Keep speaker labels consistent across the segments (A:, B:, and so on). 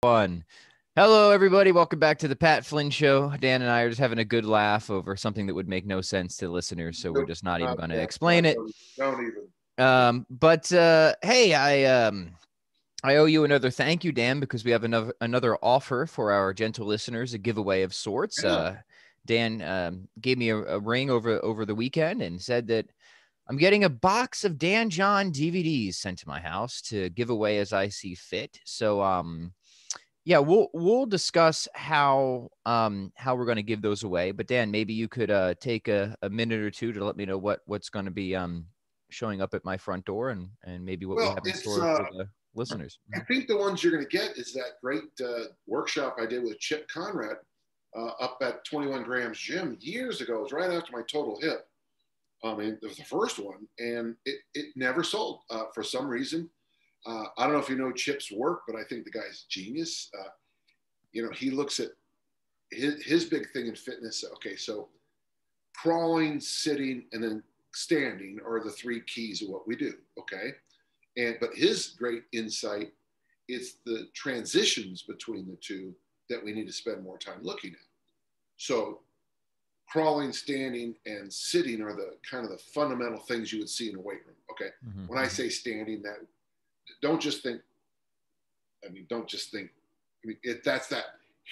A: One. Hello, everybody. Welcome back to the Pat Flynn Show. Dan and I are just having a good laugh over something that would make no sense to listeners, so we're
B: Nope,
A: just not even going to
B: that.
A: explain it.
B: Don't even.
A: Hey, I owe you another thank you, Dan, because we have another offer for our gentle listeners, a giveaway of sorts.
B: Yeah.
A: Dan gave me a ring over the weekend and said that I'm getting a box of Dan John DVDs sent to my house to give away as I see fit. So yeah, we'll discuss how we're going to give those away. But Dan, maybe you could take a minute or two to let me know what's going to be showing up at my front door and maybe what we
B: Well,
A: have in
B: it's.
A: store for the listeners.
B: I think the ones you're going to get is that great workshop I did with Chip Conrad up at 21 Grams Gym years ago. It was right after my total hip. I mean, it was the first one, and it never sold for some reason. I don't know if you know Chip's work, but I think the guy's genius. He looks at his big thing in fitness. Okay, so crawling, sitting, and then standing are the three keys of what we do. Okay, but his great insight is the transitions between the two that we need to spend more time looking at. So crawling, standing, and sitting are the kind of the fundamental things you would see in a weight room. Okay.
A: Mm-hmm.
B: When I say standing, don't just think, that's that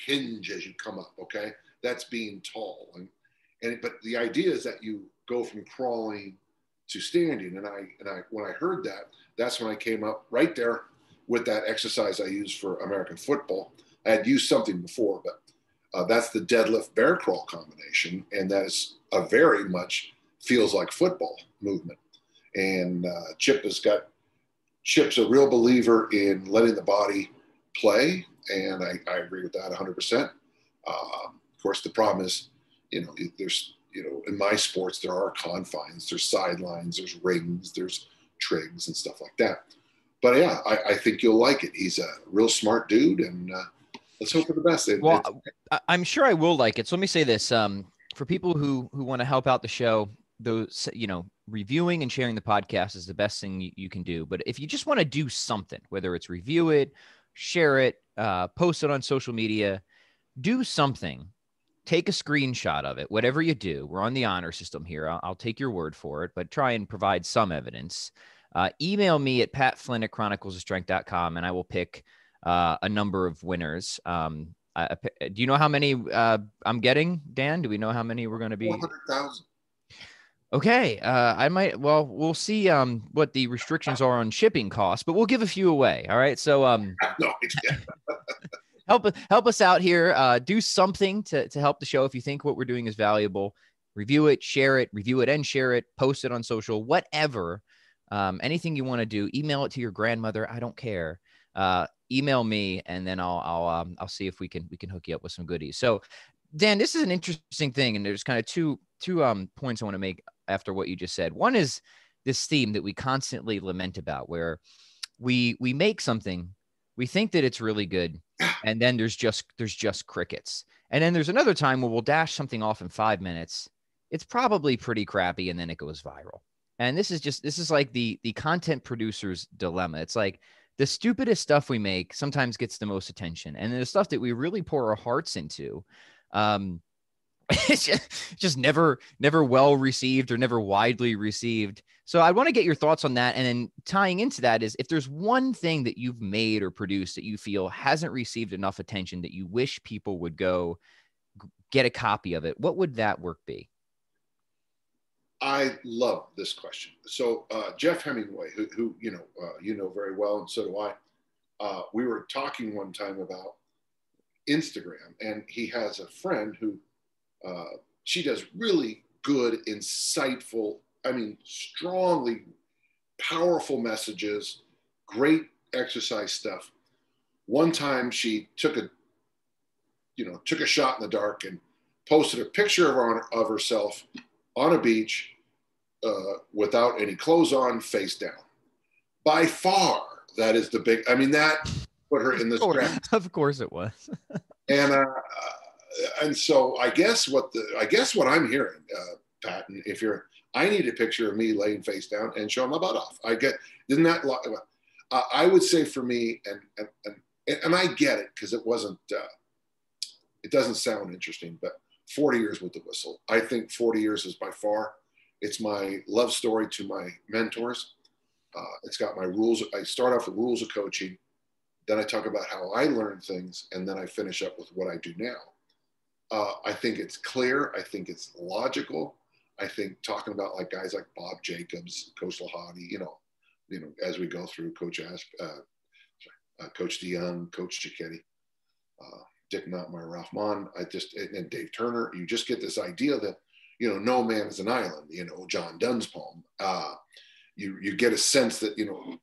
B: hinge as you come up. Okay. That's being tall. But the idea is that you go from crawling to standing. And when I heard that, that's when I came up right there with that exercise I use for American football. I had used something before, but that's the deadlift bear crawl combination. And that is a very much feels like football movement. And Chip's a real believer in letting the body play. And I agree with that 100%. Of course, the problem is, there's, in my sports, there are confines, there's sidelines, there's rings, there's trigs and stuff like that. But yeah, I think you'll like it. He's a real smart dude, and let's hope for the best.
A: Well, I'm sure I will like it. So let me say this: for people who want to help out the show, those reviewing and sharing the podcast is the best thing you can do. But if you just want to do something, whether it's review it, share it, post it on social media, do something. Take a screenshot of it. Whatever you do, we're on the honor system here. I'll take your word for it, but try and provide some evidence. Email me at patflynn@chroniclesofstrength.com, and I will pick a number of winners. Do you know how many I'm getting, Dan? Do we know how many we're going to be?
B: 400,000.
A: Okay. We'll see what the restrictions are on shipping costs, but we'll give a few away. All right. So
B: No,
A: help us out here. Do something to help the show. If you think what we're doing is valuable, review it, share it, review it and share it, post it on social, whatever. Anything you want to do, email it to your grandmother. I don't care. Email me, and then I'll see if we can hook you up with some goodies. So, Dan, this is an interesting thing, and there's kind of two points I want to make after what you just said. One is this theme that we constantly lament about, where we make something, we think that it's really good, and then there's just crickets. And then there's another time where we'll dash something off in 5 minutes. It's probably pretty crappy, and then it goes viral. And this is like the content producer's dilemma. It's like the stupidest stuff we make sometimes gets the most attention, and the stuff that we really pour our hearts into, it's just never well received or never widely received. So I want to get your thoughts on that. And then tying into that is, if there's one thing that you've made or produced that you feel hasn't received enough attention that you wish people would go get a copy of it, what would that work be?
B: I love this question. So Jeff Hemingway, who you know very well, and so do I. We were talking one time about Instagram, and he has a friend who she does really good, insightful, strongly powerful messages, great exercise stuff. One time she took a shot in the dark and posted a picture of herself on a beach without any clothes on, face down. By far, that is the big. That put her in the stress.
A: Of course, it was.
B: And so I guess what I'm hearing, Pat, I need a picture of me laying face down and showing my butt off. Isn't that? I would say for me, and and I get it because it wasn't, it doesn't sound interesting, but 40 years with the whistle. I think 40 years is by far, it's my love story to my mentors. It's got my rules. I start off with rules of coaching. Then I talk about how I learned things. And then I finish up with what I do now. I think it's clear. I think it's logical. I think talking about like guys like Bob Jacobs, Coach Lahadi, you know, as we go through Coach Coach DeYoung, Coach Cicchetti, Dick Notmeyer, Ralph Mon, and Dave Turner, you just get this idea that, you know, no man is an island, you know, John Dunspoem. You get a sense that, you know,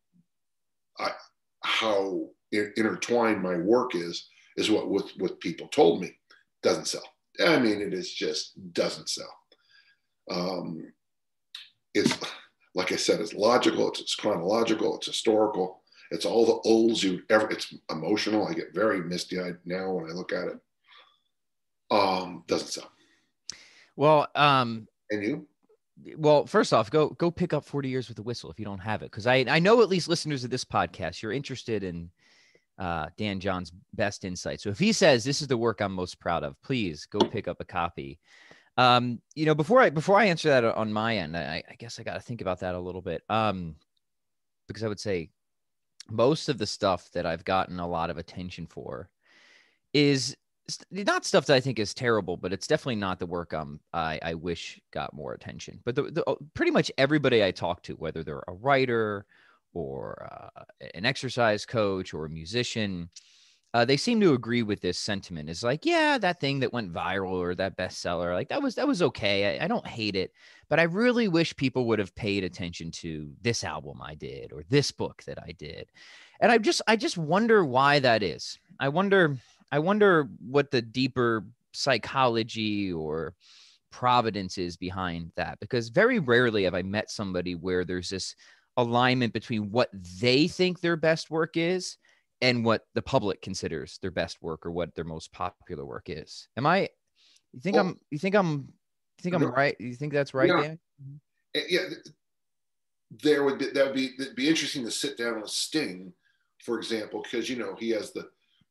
B: how intertwined my work is what people told me. Doesn't sell. I mean, it is just doesn't sell. It's, like I said, it's logical, it's chronological, it's historical, it's all the olds you ever, it's emotional. I get very misty-eyed now when I look at it. Doesn't sell.
A: Well,
B: and you?
A: Well, first off, go pick up 40 Years with the Whistle if you don't have it. Because I know at least listeners of this podcast, you're interested in Dan John's best insight. So if he says this is the work I'm most proud of, please go pick up a copy. You know, before I answer that on my end, I guess I got to think about that a little bit. Because I would say most of the stuff that I've gotten a lot of attention for is not stuff that I think is terrible, but it's definitely not the work I wish got more attention. But pretty much everybody I talk to, whether they're a writer or an exercise coach or a musician, they seem to agree with this sentiment. Is like, yeah, that thing that went viral or that bestseller, like that was okay. I don't hate it, but I really wish people would have paid attention to this album I did or this book that I did. And I just wonder why that is. I wonder what the deeper psychology or providence is behind that, because very rarely have I met somebody where there's this alignment between what they think their best work is and what the public considers their best work or what their most popular work is. You think I'm right? You think that's right,
B: yeah.
A: Dan?
B: Yeah. That would be interesting to sit down with Sting, for example, because, you know, he has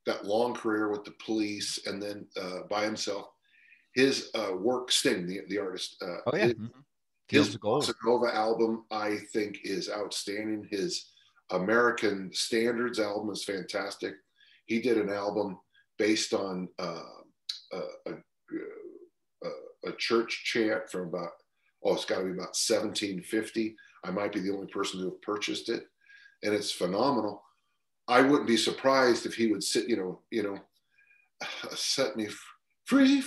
B: that long career with the Police and then by himself. His work, Sting, the artist,
A: Oh yeah.
B: his Bossa Nova album, I think, is outstanding. His American Standards album is fantastic. He did an album based on a church chant from about, it's got to be about 1750. I might be the only person who have purchased it, and it's phenomenal. I wouldn't be surprised if he would sit, set me free,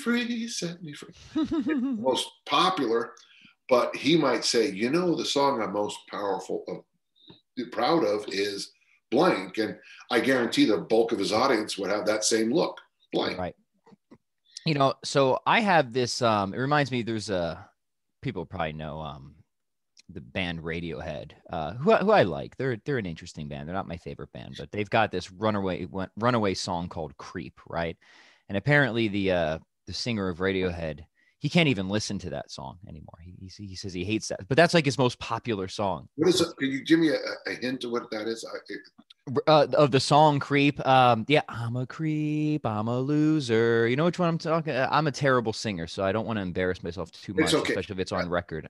B: set me free. Most popular, but he might say, you know, the song I'm most proud of is blank. And I guarantee the bulk of his audience would have that same look, blank.
A: Right. You know, so I have this, it reminds me, there's people probably know the band Radiohead, who I like. They're an interesting band. They're not my favorite band, but they've got this runaway song called Creep, right? And apparently the singer of Radiohead, he can't even listen to that song anymore. He says he hates that, but that's like his most popular song.
B: What is it? Can you give me a hint of what that is?
A: Of the song Creep. Yeah, I'm a creep, I'm a loser. You know which one I'm talking? I'm a terrible singer, so I don't want to embarrass myself too much, especially if it's on record.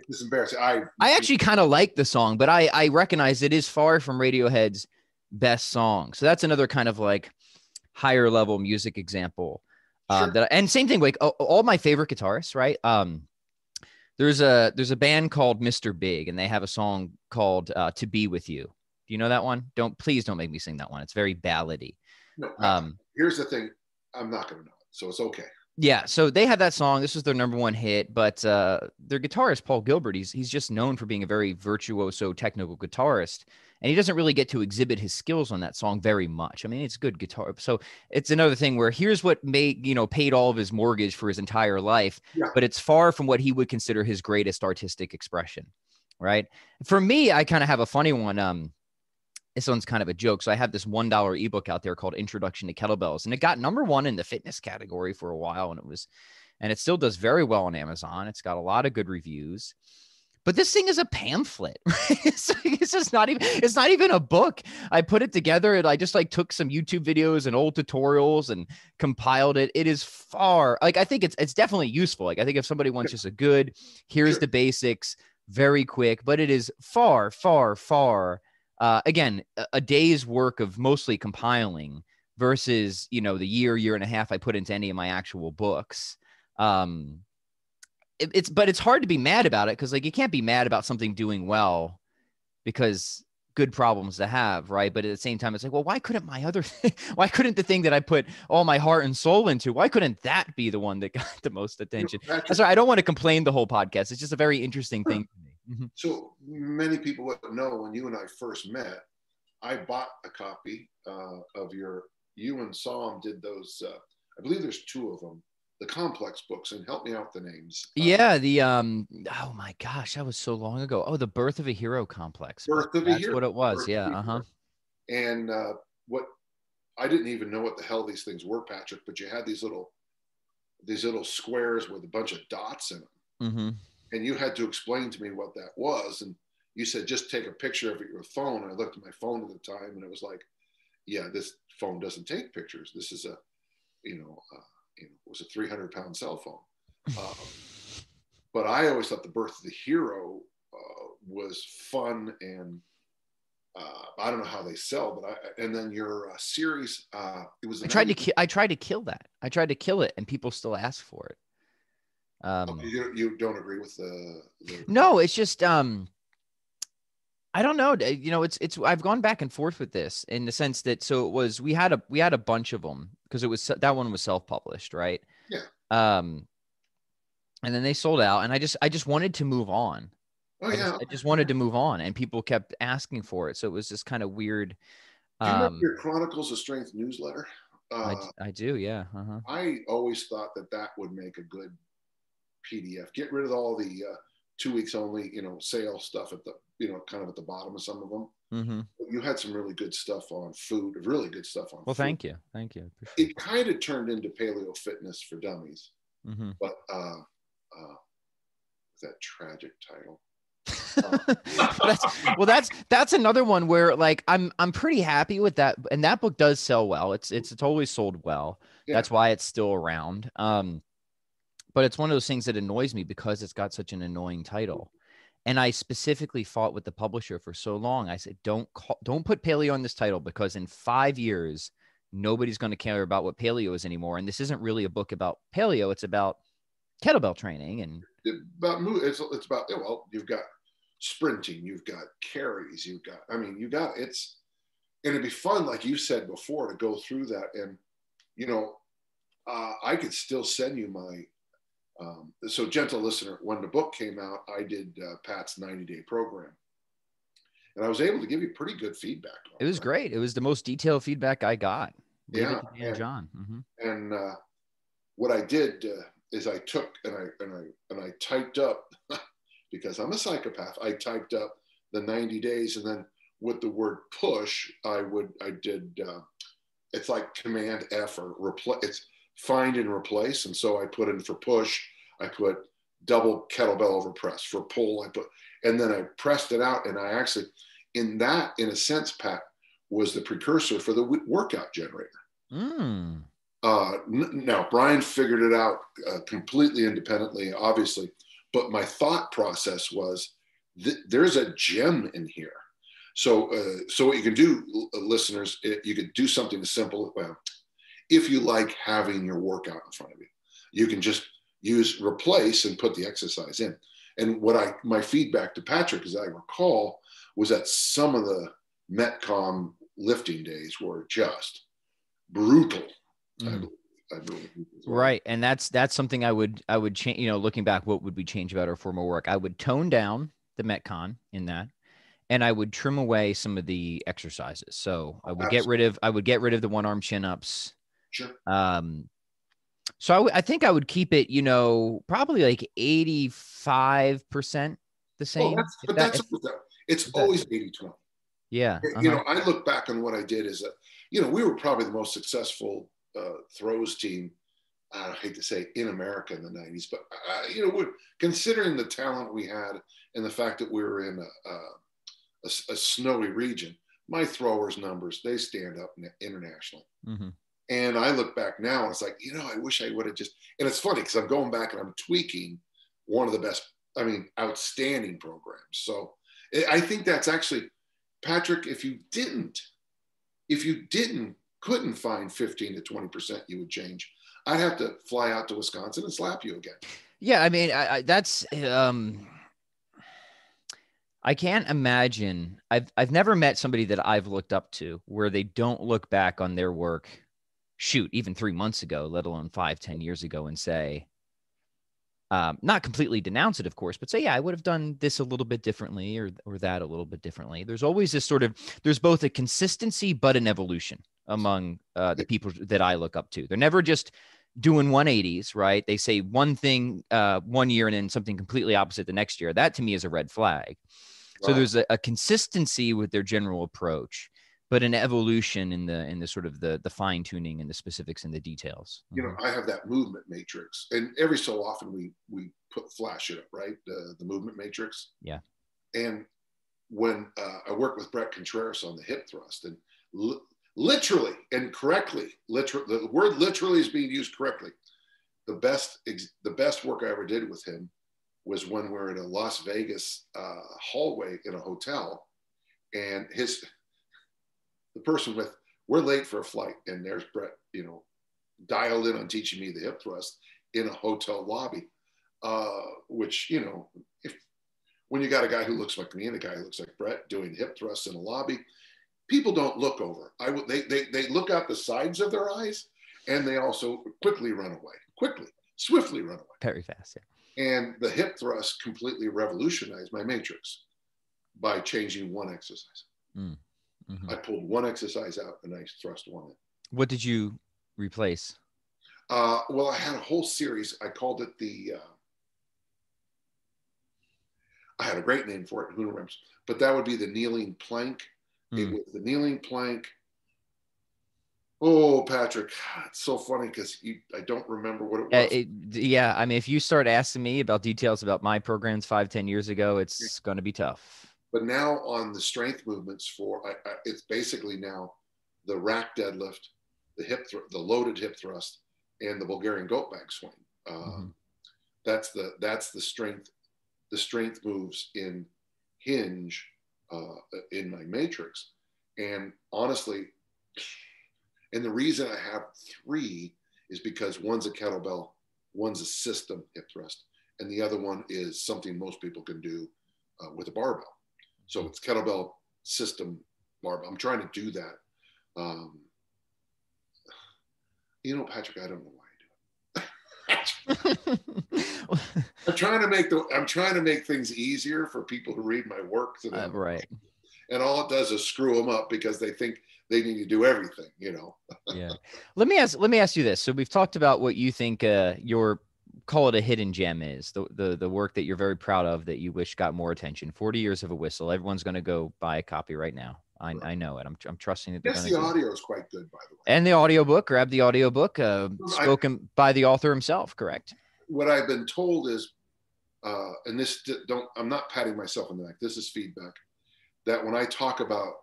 B: It's embarrassing. I
A: actually kind of like the song, but I recognize it is far from Radiohead's best song. So that's another kind of like higher level music example.
B: Sure.
A: And same thing, like all my favorite guitarists, right? There's a band called Mr. Big, and they have a song called "To Be With You." Do you know that one? Please don't make me sing that one. It's very ballady.
B: No. Here's the thing: I'm not going to know it, so it's okay.
A: Yeah, so they had that song. This was their #1 hit, but their guitarist Paul Gilbert, he's just known for being a very virtuoso technical guitarist, and he doesn't really get to exhibit his skills on that song very much. I mean, it's good guitar. So it's another thing where here's what paid all of his mortgage for his entire life, but it's far from what he would consider his greatest artistic expression, right? For me, I kind of have a funny one. This one's kind of a joke. So I have this $1 ebook out there called Introduction to Kettlebells, and it got #1 in the fitness category for a while. And it still does very well on Amazon. It's got a lot of good reviews, But this thing is a pamphlet. Right? It's just not even, it's not even a book. I put it together and I just like took some YouTube videos and old tutorials and compiled it. It is far, like, I think it's definitely useful. Like, I think if somebody wants just a good, here's the basics, very quick, but it is far, far, far, again, a day's work of mostly compiling versus, you know, the year and a half I put into any of my actual books. But it's hard to be mad about it because, like, you can't be mad about something doing well because good problems to have, right? But at the same time, it's like, well, why couldn't my other thing, why couldn't the thing that I put all my heart and soul into, why couldn't that be the one that got the most attention? Patrick, sorry, I don't want to complain the whole podcast. It's just a very interesting thing to me. Mm-hmm.
B: So many people wouldn't know, when you and I first met, I bought a copy of you and Sam did those, I believe there's 2 of them, the complex books, and help me out with the names.
A: Yeah, the oh my gosh, that was so long ago. Oh, the Birth of a Hero complex.
B: Birth of a
A: That's
B: Hero.
A: what it was. Yeah. Uh-huh.
B: And what I didn't even know what the hell these things were, Patrick, but you had these little squares with a bunch of dots in them.
A: Mm-hmm.
B: And you had to explain to me what that was. And you said, just take a picture of it with your phone. And I looked at my phone at the time and it was like, yeah, this phone doesn't take pictures. This is it was a 300-pound cell phone. But I always thought the Birth of the Hero was fun, and I don't know how they sell, but and then your series, it was. I tried
A: to kill that. I tried to kill it, and people still ask for it.
B: Okay, you don't agree with the?
A: No, it's just I don't know. You know, it's I've gone back and forth with this in the sense that, so it was, we had a bunch of them because it was, that one was self-published, right?
B: Yeah.
A: And then they sold out, and I just wanted to move on.
B: Oh yeah.
A: I just wanted to move on, and people kept asking for it, so it was just kind of weird.
B: Do you remember your Chronicles of Strength newsletter?
A: I do, yeah. Uh-huh.
B: I always thought that would make a good PDF. Get rid of all the 2 weeks only, sale stuff at the, kind of at the bottom of some of them.
A: Mm-hmm.
B: You had some really good stuff on food, really good stuff on
A: well,
B: food.
A: Thank you.
B: It kind of turned into Paleo Fitness for Dummies.
A: Mm-hmm.
B: But that tragic title.
A: That's another one where, like, I'm pretty happy with that, and that book does sell well. It's always sold well. Yeah. That's why it's still around. But it's one of those things that annoys me because it's got such an annoying title. And I specifically fought with the publisher for so long. I said, don't put Paleo on this title, because in 5 years, nobody's going to care about what Paleo is anymore. And this isn't really a book about Paleo. It's about kettlebell training. And
B: it's about, well, you've got sprinting, you've got carries, you got, and it'd be fun, like you said before, to go through that. And, I could still send you my, so gentle listener, when the book came out, I did Pat's 90-day program, and I was able to give you pretty good feedback.
A: It was great. It was the most detailed feedback I got.
B: Yeah.
A: And John. Mm-hmm.
B: And what I did is I took and I typed up, because I'm a psychopath, I typed up the 90 days, and then with the word push, it's like Command F or replace. It's find and replace. And so I put in, for push, I put double kettlebell over press. For pull, and then I pressed it out. And I actually, in a sense, Pat, was the precursor for the workout generator.
A: Mm.
B: Now, Brian figured it out completely independently, obviously, but my thought process was there's a gem in here. So what you can do, listeners, you could do something as simple. Well, if you like having your workout in front of you, you can just use replace and put the exercise in. And my feedback to Patrick, as I recall, was that some of the Metcom lifting days were just brutal.
A: Mm.
B: I believe
A: well. Right. And that's something I would change, looking back, what would we change about our former work? I would tone down the Metcon in that, and I would trim away some of the exercises. So I would get rid of the one-arm chin-ups.
B: Sure.
A: So I think I would keep it, probably like 85% the same.
B: It's always 80-20.
A: Yeah.
B: Uh-huh. I look back on what I did is that, we were probably the most successful throws team I hate to say in America in the 90s, but you know, considering the talent we had and the fact that we were in a snowy region, my throwers numbers, they stand up internationally.
A: Mm-hmm.
B: And I look back now and it's like, you know, I wish I would have just, and it's funny because I'm going back and I'm tweaking one of the best, I mean, outstanding programs. So I think that's actually, Patrick, if you couldn't find 15 to 20% you would change, I'd have to fly out to Wisconsin and slap you again.
A: Yeah. I mean, that's, I can't imagine. I've never met somebody that I've looked up to where they don't look back on their work, shoot, even 3 months ago, let alone 5, 10 years ago, and say, not completely denounce it, of course, but say, yeah, I would have done this a little bit differently or that a little bit differently. There's always this sort of, there's both a consistency, but an evolution among the people that I look up to. They're never just doing 180s, right? They say one thing 1 year and then something completely opposite the next year. That to me is a red flag. So there's a consistency with their general approach, but an evolution in the sort of the fine tuning and the specifics and the details.
B: You know, I have that movement matrix, and every so often we flash it up, right? The movement matrix.
A: Yeah.
B: And when I work with Brett Contreras on the hip thrust, and literally and correctly, the word literally is being used correctly. The best work I ever did with him was when we were in a Las Vegas hallway in a hotel, and the person with, we're late for a flight, and there's Brett, you know, dialed in on teaching me the hip thrust in a hotel lobby, which, you know, when you got a guy who looks like me and a guy who looks like Brett doing hip thrusts in a lobby, people don't look over. They look out the sides of their eyes, and they also quickly run away, swiftly run away.
A: Very fast, yeah.
B: And the hip thrust completely revolutionized my matrix by changing one exercise. Mm-hmm. I pulled one exercise out and I thrust one in.
A: What did you replace?
B: Well, I had a whole series. I called it I had a great name for it. Who remembers? But that would be the kneeling plank. It was the kneeling plank. Oh, Patrick, it's so funny because I don't remember what it was.
A: Yeah, I mean, if you start asking me about details about my programs 5-10 years ago, it's going to be tough.
B: But now on the strength movements it's basically now the rack deadlift, the loaded hip thrust, and the Bulgarian goat bag swing. That's the strength. The strength moves in hinge in my matrix, and honestly. And the reason I have 3 is because one's a kettlebell, one's a system hip thrust, and the other one is something most people can do with a barbell. So it's kettlebell, system, barbell. I'm trying to do that. You know, Patrick, I don't know why I do it. I'm trying to make things easier for people who read my work to them.
A: Right.
B: And all it does is screw them up because they think they need to do everything, you know?
A: Yeah. Let me ask you this. So we've talked about what you think your, call it a hidden gem is, the work that you're very proud of that you wish got more attention. 40 Years of a Whistle. Everyone's going to go buy a copy right now. I know it. I'm trusting that they're going to.
B: Yes, the audio is quite good, by the way.
A: And the audiobook, grab the audiobook, spoken by the author himself, correct?
B: What I've been told is, and I'm not patting myself on the back. This is feedback, that when I talk about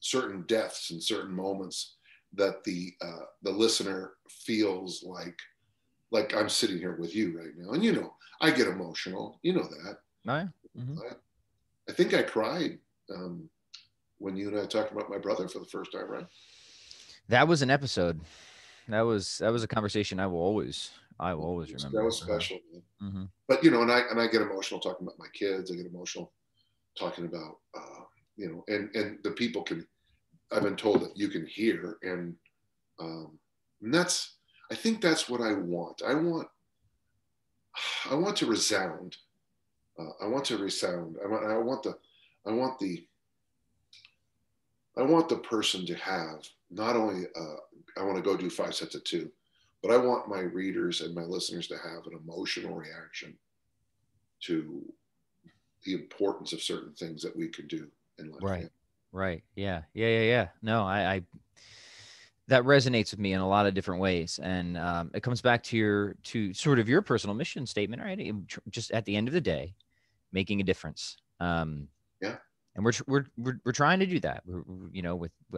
B: certain deaths and certain moments, that the listener feels like I'm sitting here with you right now. And, you know, I get emotional. You know that.
A: Oh, yeah. Mm-hmm.
B: I think I cried when you and I talked about my brother for the first time, right?
A: That was an episode. That was a conversation I will always remember.
B: That was special.
A: Mm-hmm.
B: But, you know, and I get emotional talking about my kids. I get emotional talking about, you know, and the people I've been told that you can hear. And I think that's what I want. I want to resound. I want the person to have not only, I want to go do 5 sets of 2, but I want my readers and my listeners to have an emotional reaction to the importance of certain things that we can do in life.
A: Right. Yeah. No, That resonates with me in a lot of different ways. And it comes back to sort of your personal mission statement, right? Just at the end of the day, making a difference.
B: Yeah.
A: And we're trying to do that.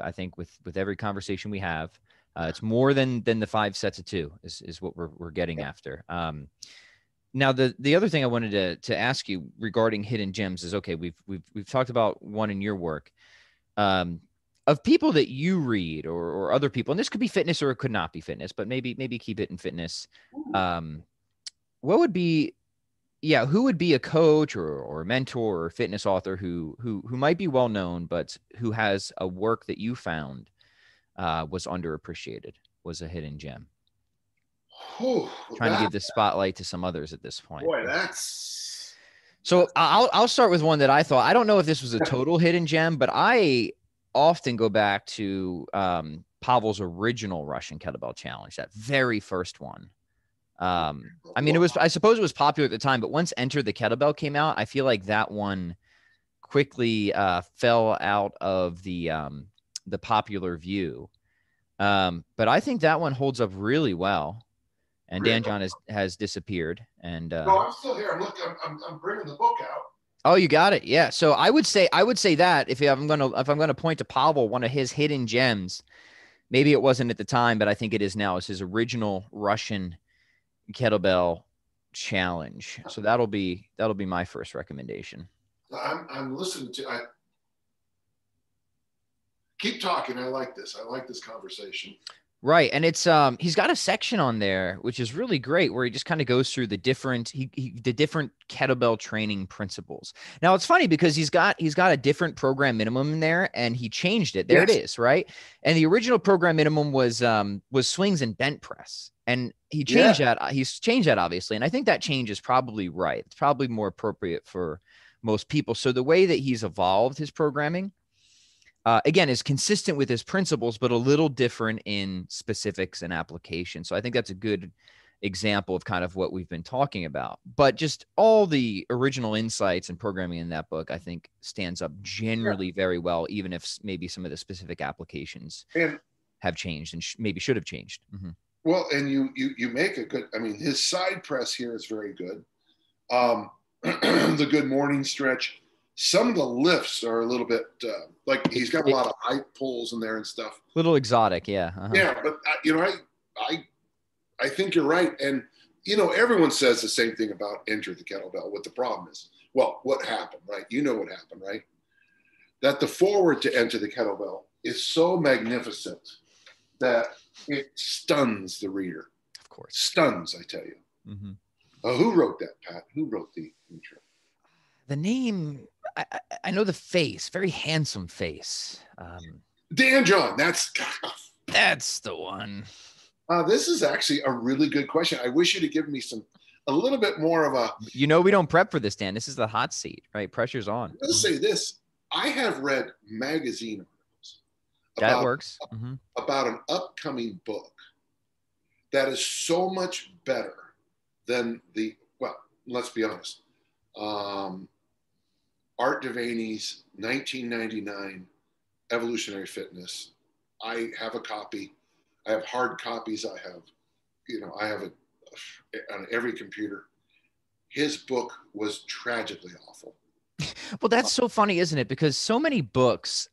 A: I think with every conversation we have, it's more than the 5 sets of 2 is what we're getting after. Now the other thing I wanted to ask you regarding hidden gems is, okay, we've talked about one in your work. Of people that you read or other people, and this could be fitness or it could not be fitness, but maybe keep it in fitness. What would be, who would be a coach or a mentor or fitness author who might be well known, but who has a work that you found was underappreciated, was a hidden gem? Trying to give the spotlight to some others at this point.
B: Boy, that's
A: so I'll start with one that I thought, I don't know if this was a total hidden gem, but I often go back to Pavel's original Russian kettlebell challenge, that very first one. I mean, I suppose it was popular at the time, but once Enter the Kettlebell came out, I feel like that one quickly fell out of the popular view. But I think that one holds up really well. And Dan John has disappeared. And
B: no, I'm still here. I'm looking. I'm bringing the book out.
A: Oh, you got it. Yeah. So I would say that if I'm gonna point to Pavel, one of his hidden gems, maybe it wasn't at the time, but I think it is now, is his original Russian kettlebell challenge. So that'll be my first recommendation.
B: I'm listening to. Keep talking. I like this. I like this conversation.
A: Right. And it's he's got a section on there which is really great, where he just kind of goes through the different kettlebell training principles. Now it's funny because he's got a different program minimum in there, and he changed it. There it is, right? And the original program minimum was swings and bent press. And he changed that. He's changed that, obviously. And I think that change is probably right. It's probably more appropriate for most people. So the way that he's evolved his programming, again, is consistent with his principles, but a little different in specifics and application. So I think that's a good example of kind of what we've been talking about. But just all the original insights and programming in that book, I think, stands up generally very well, even if maybe some of the specific applications have changed and maybe should have changed. Mm-hmm.
B: Well, and you make a good, I mean, his side press here is very good. The good morning stretch. Some of the lifts are a little bit like he's got a lot of high pulls in there and stuff. Little exotic, yeah. Uh-huh. Yeah, but I think you're right, and everyone says the same thing about Enter the Kettlebell. What the problem is? Well, what happened, right? You know what happened, right? That the forward to Enter the Kettlebell is so magnificent that it stuns the reader. Of course, stuns. I tell you. Mm-hmm. Who wrote that, Pat? Who wrote the intro?
A: The name, I know the face, very handsome face.
B: Dan John, that's
A: the one.
B: This is actually a really good question. I wish you'd have given me a little bit more of a.
A: We don't prep for this, Dan. This is the hot seat, right? Pressure's on.
B: Let's say this. I have read magazine articles.
A: That works.
B: About an upcoming book that is so much better than let's be honest. Art Devaney's 1999 Evolutionary Fitness. I have a copy. I have hard copies. I have it on every computer. His book was tragically awful.
A: Well, that's so funny, isn't it? Because so many books,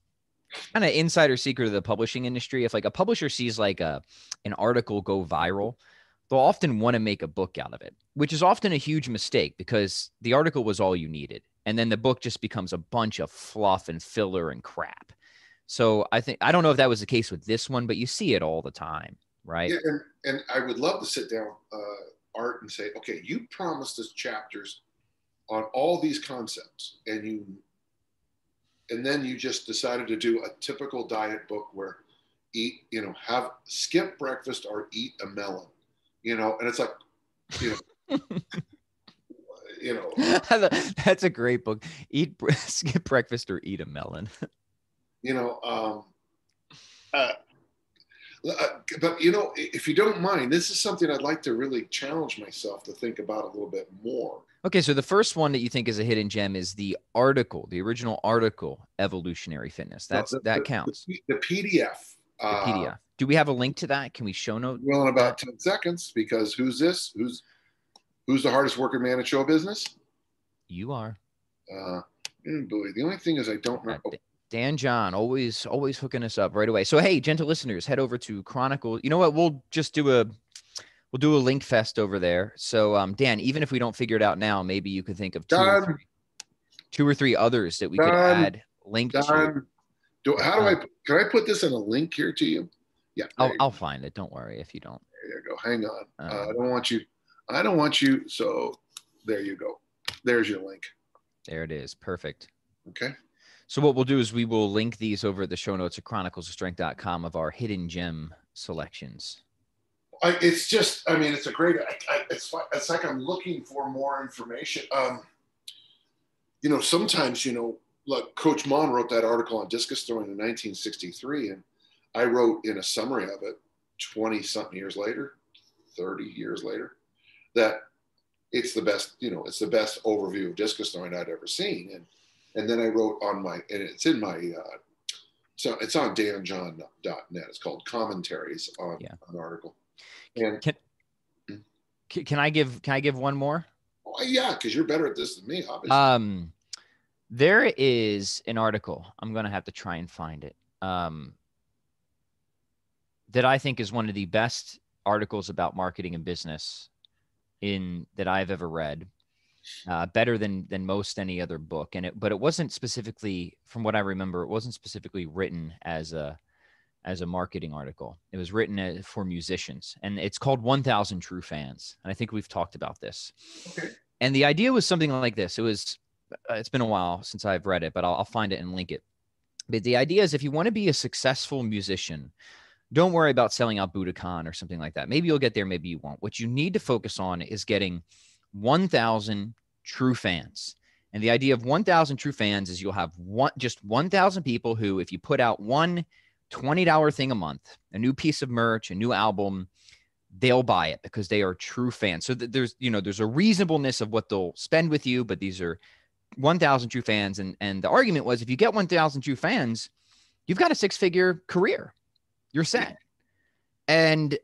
A: kind of insider secret of the publishing industry, if like a publisher sees like an article go viral, they'll often want to make a book out of it, which is often a huge mistake because the article was all you needed. And then the book just becomes a bunch of fluff and filler and crap. So I don't know if that was the case with this one, but you see it all the time, right?
B: Yeah, and I would love to sit down, Art, and say, okay, you promised us chapters on all these concepts, and then you just decided to do a typical diet book where skip breakfast or eat a melon, and it's like,
A: That's a great book. Skip breakfast or eat a melon.
B: But if you don't mind, this is something I'd like to really challenge myself to think about a little bit more.
A: Okay, so the first one that you think is a hidden gem is the original article, Evolutionary Fitness. That counts.
B: The PDF.
A: The PDF. Do we have a link to that? Can we show note?
B: Well, in about
A: that?
B: 10 seconds, because who's this? Who's the hardest working man in show business?
A: You are.
B: Boy, the only thing is I don't remember. Oh.
A: Dan John, always hooking us up right away. So hey, gentle listeners, head over to Chronicle. You know what? We'll do a link fest over there. So Dan, even if we don't figure it out now, maybe you could think of two or three others that we could add link to.
B: Can I put this in a link here to you? Yeah.
A: I'll find it. Don't worry if you don't.
B: There you go. Hang on. I don't want you. So there you go. There's your link.
A: There it is. Perfect.
B: Okay.
A: So what we'll do is we will link these over at the show notes at chroniclesofstrength.com of our hidden gem selections.
B: It's a great, it's like I'm looking for more information. Sometimes, like Coach Mon wrote that article on discus throwing in 1963, and I wrote in a summary of it 20 something years later, 30 years later, that it's the best, it's the best overview of discus throwing I'd ever seen. And then I wrote on and it's in my, so it's on danjohn.net. It's called Commentaries on an article. And
A: can I give one more?
B: Oh, yeah, because you're better at this than me, obviously.
A: There is an article. I'm going to have to try and find it. That I think is one of the best articles about marketing and business that I've ever read. Better than most any other book. But it wasn't specifically, from what I remember, it wasn't specifically written as a marketing article. It was written for musicians, and it's called 1,000 True Fans. And I think we've talked about this.
B: Okay.
A: And the idea was something like this. It's been a while since I've read it, but I'll find it and link it. But the idea is, if you want to be a successful musician, don't worry about selling out Budokan or something like that. Maybe you'll get there, maybe you won't. What you need to focus on is getting 1,000 true fans. And the idea of 1,000 true fans is you'll have just 1,000 people who, if you put out one $20 thing a month, a new piece of merch, a new album, they'll buy it because they are true fans. So there's a reasonableness of what they'll spend with you, but these are 1,000 true fans. And the argument was, if you get 1,000 true fans, you've got a 6-figure career. You're set. And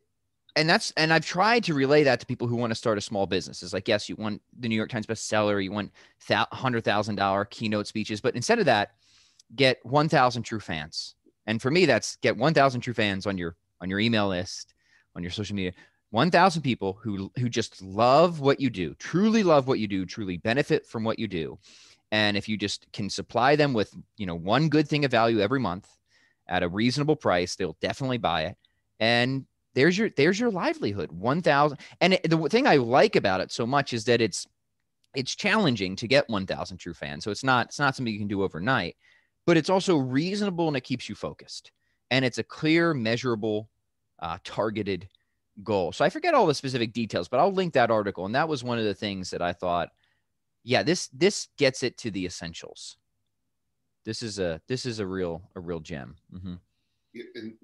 A: I've tried to relay that to people who want to start a small business. It's like, yes, you want the New York Times bestseller, you want $100,000 keynote speeches, but instead of that, get 1,000 true fans. And for me, that's get 1,000 true fans on your email list, on your social media, 1,000 people who just love what you do, truly love what you do, truly benefit from what you do. And if you just can supply them with, one good thing of value every month at a reasonable price, they'll definitely buy it. And there's your livelihood, 1,000. And the thing I like about it so much is that it's challenging to get 1,000 true fans. So it's not something you can do overnight, but it's also reasonable and it keeps you focused. And it's a clear, measurable, targeted goal. So I forget all the specific details, but I'll link that article. And that was one of the things that I thought, yeah, this gets it to the essentials. This is a real gem. Mm-hmm.
B: And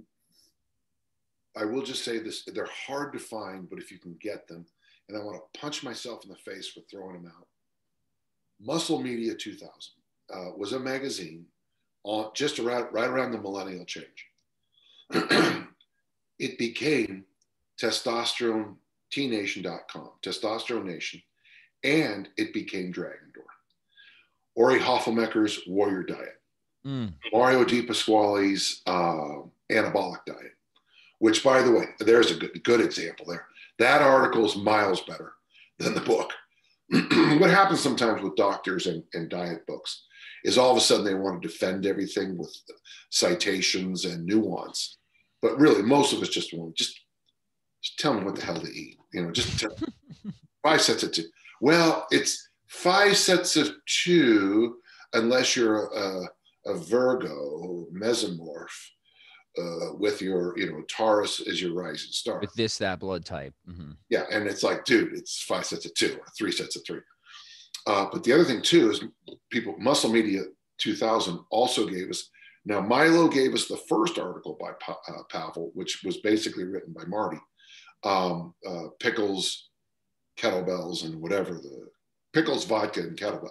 B: I will just say this, they're hard to find, but if you can get them, and I want to punch myself in the face for throwing them out. Muscle Media 2000 was a magazine just right around the millennial change. It became TestosteroneTNation.com, Testosterone Nation, and it became Dragon Door. Ori Hoffelmecker's Warrior Diet, Mario Di Pasquale's Anabolic Diet, which, by the way, there's a good example there. That article is miles better than the book. What happens sometimes with doctors and diet books is all of a sudden they want to defend everything with citations and nuance. But really, most of us just want just tell me what the hell to eat. Just tell 5 sets of 2. Well, it's 5 sets of 2 unless you're a Virgo mesomorph with your, Taurus as your rising star.
A: With that blood type. Mm-hmm.
B: Yeah, and it's like, dude, it's 5 sets of 2 or 3 sets of 3. But the other thing too is Muscle Media 2000 also gave us. Now Milo gave us the first article by Pavel, which was basically written by Marty. Pickles, kettlebells, and whatever, the pickles, vodka, and kettlebell.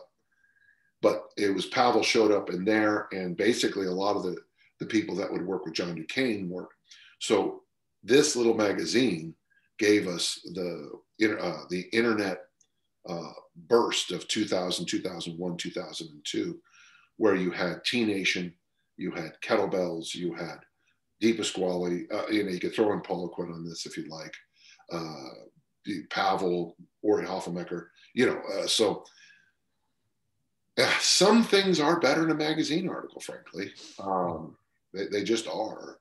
B: But it was Pavel showed up in there, and basically a lot of the people that would work with John Duquesne work. So this little magazine gave us the internet burst of 2000, 2001, 2002, where you had T Nation, you had Kettlebells, you had Deepest Quality. You could throw in Paul Quinn on this if you'd like. Pavel, Ori Hoffenmecker, so some things are better in a magazine article, frankly. They just are.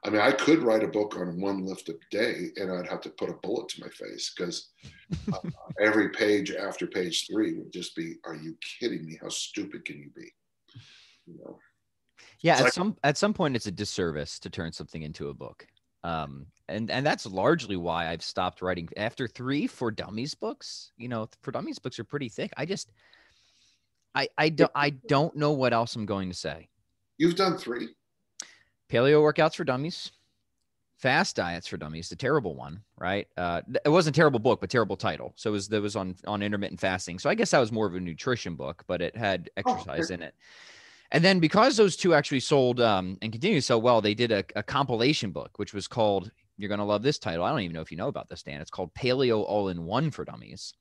B: I mean, I could write a book on one lift a day and I'd have to put a bullet to my face because every page after page 3 would just be, are you kidding me? How stupid can you be?
A: Yeah. At some point it's a disservice to turn something into a book. And that's largely why I've stopped writing after 3 For Dummies books. For Dummies books are pretty thick. I don't know what else I'm going to say.
B: You've done 3.
A: Paleo Workouts for Dummies, Fast Diets for Dummies, the terrible one, right? It wasn't a terrible book, but terrible title. So that was on intermittent fasting. So I guess that was more of a nutrition book, but it had exercise in it. And then because those 2 actually sold and continue so well, they did a compilation book, which was called, you're going to love this title. I don't even know if you know about this, Dan. It's called Paleo All-in-One for Dummies.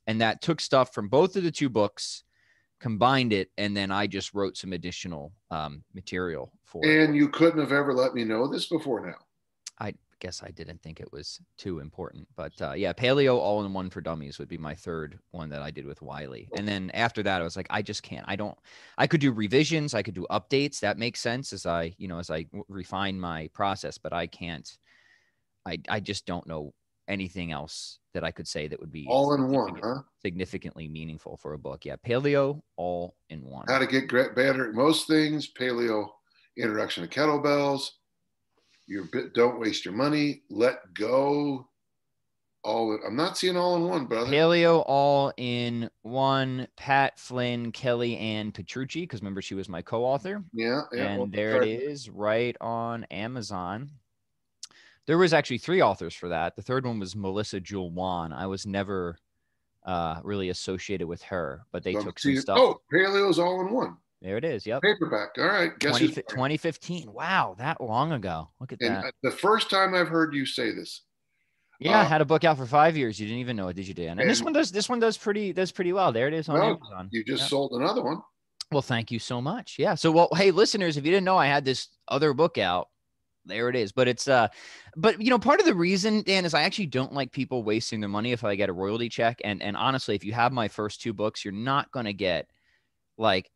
A: And that took stuff from both of the 2 books, combined it, and then I just wrote some additional material for it.
B: And you couldn't have ever let me know this before now.
A: I guess I didn't think it was too important, but yeah, Paleo All-in-One for Dummies would be my 3rd one that I did with Wiley. And then after that, I was like, I just can't. I could do revisions, I could do updates. That makes sense as I refine my process, but I can't. I just don't know anything else that I could say that would be
B: all-in-one, huh?
A: Significantly meaningful for a book. Yeah, Paleo All-in-One.
B: How to get better at most things. Paleo Introduction to Kettlebells. Don't waste your money. Let go. I'm not seeing all-in-one, brother.
A: Paleo All-in-One. Pat, Flynn, Kelly Ann Petrucci, because remember she was my co-author.
B: Yeah.
A: And there it is, right on Amazon. There was actually 3 authors for that. The 3rd one was Melissa Jewel Wan. I was never really associated with her, but they took some stuff.
B: Oh, Paleo's All-in-One.
A: There it is. Yep.
B: Paperback. All right. Guess
A: 2015. Wow, that long ago. Look at that.
B: The first time I've heard you say this.
A: Yeah, I had a book out for 5 years. You didn't even know it, did you, Dan? And this one does pretty well. There it is on Amazon.
B: You just sold another one.
A: Well, thank you so much. Yeah. So, hey, listeners, if you didn't know I had this other book out, there it is. But it's part of the reason, Dan, is I actually don't like people wasting their money if I get a royalty check. And honestly, if you have my first 2 books, you're not going to get like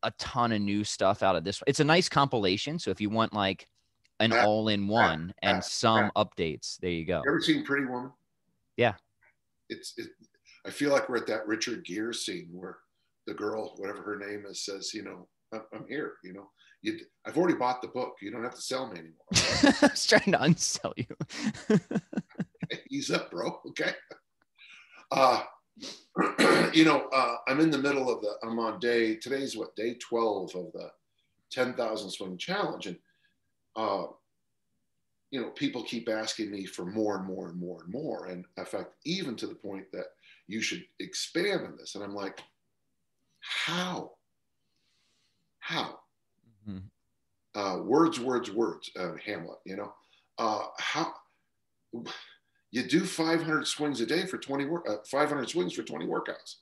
A: a ton of new stuff out of this. It's a nice compilation. So if you want like an all-in-one and some updates, there you go.
B: You ever seen Pretty Woman?
A: Yeah.
B: I feel like we're at that Richard Gere scene where the girl, whatever her name is, says, I'm here, I've already bought the book. You don't have to sell me anymore.
A: I was trying to unsell you.
B: Ease up, bro. Okay. I'm in the middle of I'm on today's day 12 of the 10,000 swing challenge. And, people keep asking me for more and more and more and more. And in fact, even to the point that you should expand on this. And I'm like, how? Mm-hmm. Words, Hamlet, how you do 500 swings a day for 500 swings for 20 workouts.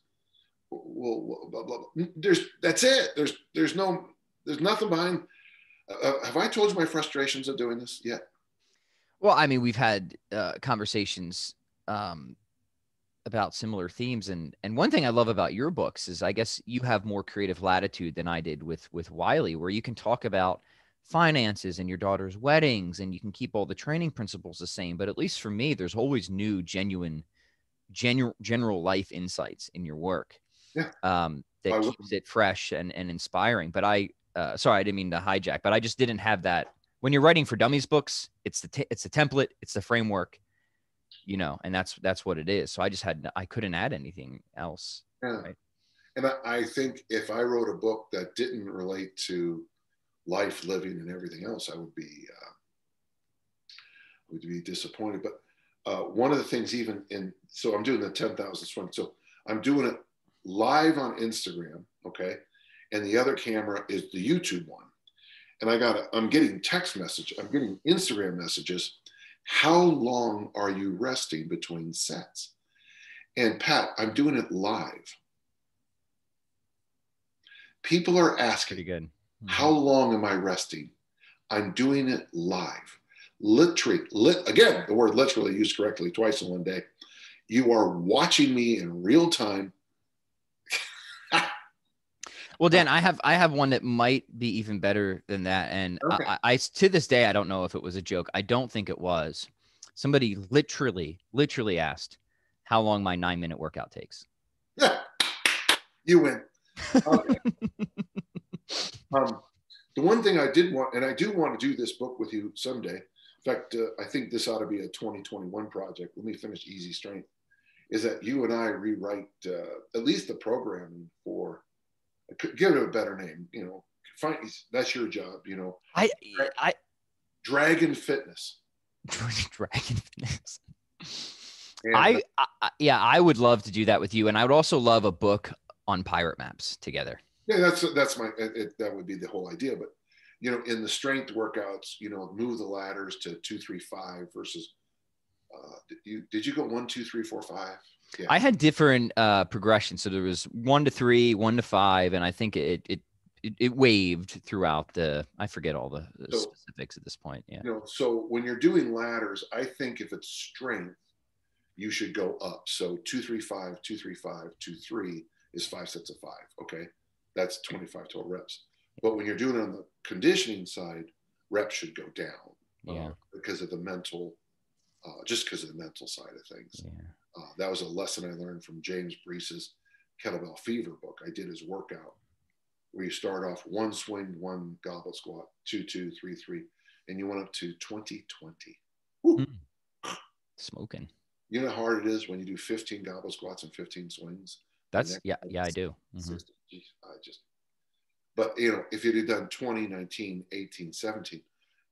B: Well, blah, blah, blah. That's it. There's nothing behind. Have I told you my frustrations of doing this yet?
A: Well, I mean, we've had conversations about similar themes. And one thing I love about your books is I guess you have more creative latitude than I did with Wiley, where you can talk about finances and your daughter's weddings and you can keep all the training principles the same. But at least for me, there's always new, general life insights in your work.
B: Yeah.
A: That keeps it fresh and inspiring. But sorry, I didn't mean to hijack, but I just didn't have that. When you're writing for Dummies books, it's the template, it's the framework, and that's what it is. So I couldn't add anything else.
B: Yeah. Right? And I think if I wrote a book that didn't relate to life, living, and everything else, I would be disappointed. But one of the things, so I'm doing the 10,000 swing. So I'm doing it live on Instagram, okay? And the other camera is the YouTube one. And I'm getting I'm getting Instagram messages. How long are you resting between sets? And Pat, I'm doing it live. People are asking,
A: Pretty good. Mm-hmm.
B: How long am I resting? I'm doing it live. Again, the word literally used correctly twice in one day. You are watching me in real time.
A: Well, Dan, I have one that might be even better than that. And
B: Okay.
A: I to this day, I don't know if it was a joke. I don't think it was. Somebody literally asked how long my 9-minute workout takes.
B: Yeah, you win. Okay. The one thing I did want, and I do want to do this book with you someday. In fact, I think this ought to be a 2021 project. Let me finish Easy Strength. Is that you and I rewrite at least the programming for, give it a better name. You know, that's your job. You know, Dragon Fitness.
A: Dragon Fitness. I would love to do that with you, and I would also love a book on pirate maps together.
B: Yeah, that's my that would be the whole idea. But you know, in the strength workouts, you know, move the ladders to 2, 3, 5 versus. Did you go 1, 2, 3, 4, 5? Yeah.
A: I had different progressions, so there was 1 to 3, 1 to 5, and I think it waved throughout the. I forget all the specifics at this point. Yeah.
B: You know, so when you're doing ladders, I think if it's strength, you should go up. So 2, 3, 5, 2, 3, 5, 2, 3 is 5 sets of 5. Okay. That's 25 total reps. But when you're doing it on the conditioning side, reps should go down because of the mental, just because of the mental side of things. Yeah. That was a lesson I learned from James Breese's Kettlebell Fever book. I did his workout where you start off 1 swing, 1 goblet squat, 2, 2, 3, 3, and you went up to 20, 20.
A: Smoking.
B: You know how hard it is when you do 15 goblet squats and 15 swings?
A: I do. Mm-hmm.
B: But you know, if you'd have done 20, 19, 18, 17,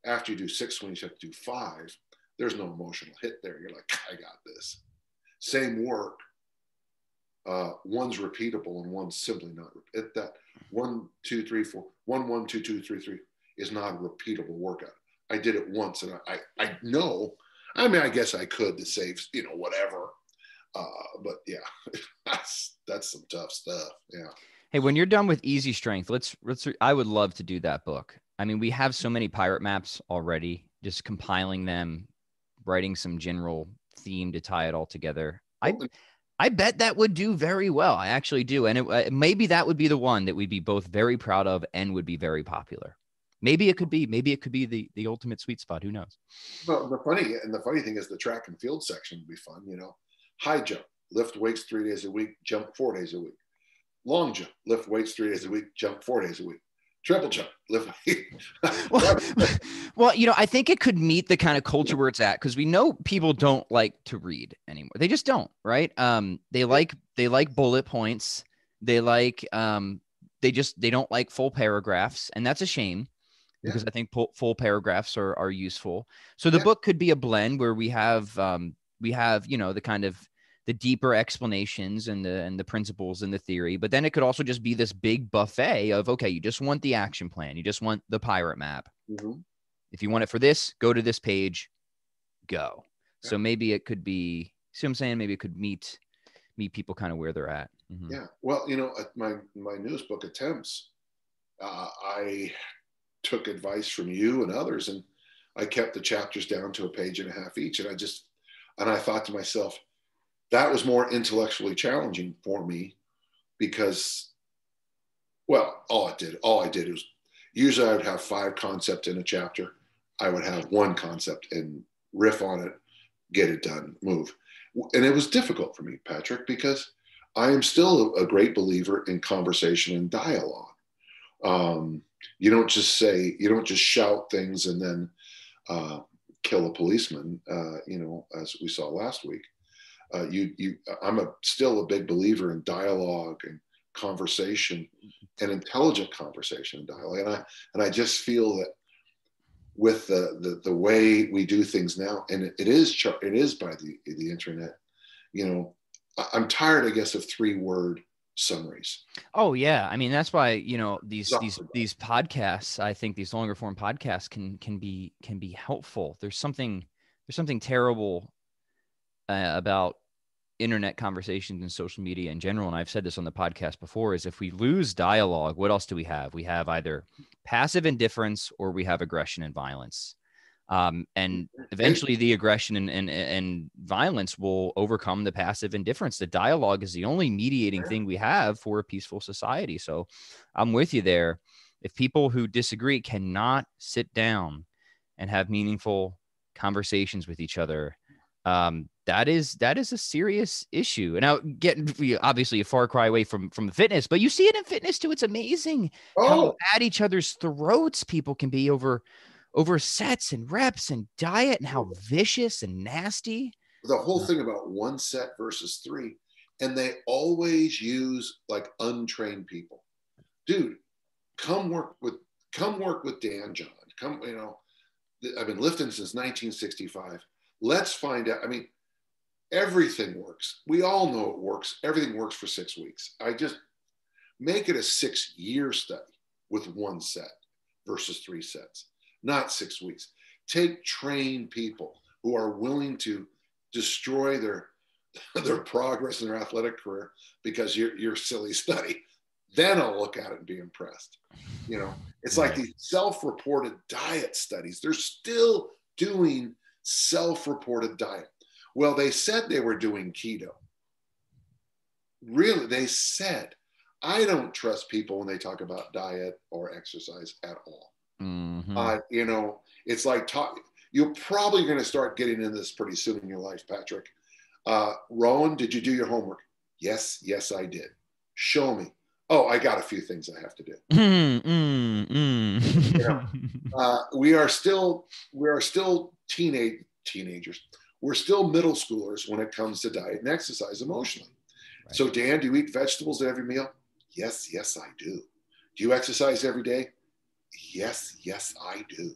B: after you do 6 swings, you have to do 5. There's no emotional hit there. You're like, I got this. Same work. One's repeatable and one's simply not. That 1, 2, 3, 4, 1, 1, 2, 2, 3, 3 is not a repeatable workout. I did it once, and I know. I mean, I guess I could to save, you know, whatever. But yeah, that's some tough stuff. Yeah.
A: Hey, when you're done with Easy Strength, I would love to do that book. I mean, we have so many pirate maps already, just compiling them, writing some general theme to tie it all together. I bet that would do very well. I actually do. And maybe that would be the one that we'd be both very proud of and would be very popular. Maybe it could be the ultimate sweet spot. Who knows?
B: Well, the funny thing is the track and field section would be fun. You know, high jump, lift weights 3 days a week, jump 4 days a week. Long jump, lift weights 3 days a week, jump 4 days a week. Triple jump, lift.
A: Well, you know, I think it could meet the kind of culture where it's at, because we know people don't like to read anymore. They just don't, right? They like bullet points. They like they don't like full paragraphs, and that's a shame, because I think full paragraphs are useful. So the book could be a blend where we have you know, the kind of the deeper explanations and the principles and the theory, but then it could also just be this big buffet of, okay, you just want the action plan. You just want the pirate map. Mm-hmm. If you want it for this, go to this page, go. Yeah. So maybe it could be, see what I'm saying? Maybe it could meet people kind of where they're at. Mm-hmm.
B: Yeah. Well, you know, my newest book attempts, I took advice from you and others, and I kept the chapters down to 1.5 pages each. And I thought to myself, that was more intellectually challenging for me because, well, all I did was, usually I would have 5 concepts in a chapter. I would have 1 concept and riff on it, get it done, move. And it was difficult for me, Patrick, because I am still a great believer in conversation and dialogue. You don't just shout things and then kill a policeman, you know, as we saw last week. I'm still a big believer in dialogue and conversation and intelligent conversation and dialogue. And I just feel that with the way we do things now, and it is by the internet, you know, I'm tired, I guess, of 3-word summaries.
A: Oh yeah. I mean, that's why, these
B: Exhausted.
A: podcasts, I think these longer form podcasts can be helpful. There's something terrible about internet conversations and social media in general. And I've said this on the podcast before, is if we lose dialogue, what else do we have? We have either passive indifference or we have aggression and violence. And eventually the aggression and violence will overcome the passive indifference. The dialogue is the only mediating thing we have for a peaceful society. So I'm with you there. If people who disagree cannot sit down and have meaningful conversations with each other, that is a serious issue. And now getting obviously a far cry away from fitness, but you see it in fitness too. It's amazing how at each other's throats people can be over sets and reps and diet, and how vicious and nasty.
B: The whole thing about 1 set versus 3, and they always use like untrained people. Dude, come work with Dan John. I've been lifting since 1965. Let's find out. I mean, everything works. We all know it works. Everything works for 6 weeks. I just make it a 6-year study with 1 set versus 3 sets, not 6 weeks. Take trained people who are willing to destroy their progress in their athletic career because your silly study. Then I'll look at it and be impressed. It's like these self-reported diet studies. They're still doing self-reported diet. Well, they said they were doing keto. Really, they said. I don't trust people when they talk about diet or exercise at all.
A: Mm-hmm.
B: It's like you're probably going to start getting into this pretty soon in your life, Patrick. Rowan, did you do your homework? Yes, I did. Show me. Oh, I got a few things I have to do. We are still teenagers. We're still middle schoolers when it comes to diet and exercise emotionally. Right. So, Dan, do you eat vegetables at every meal? Yes, I do. Do you exercise every day? Yes, I do.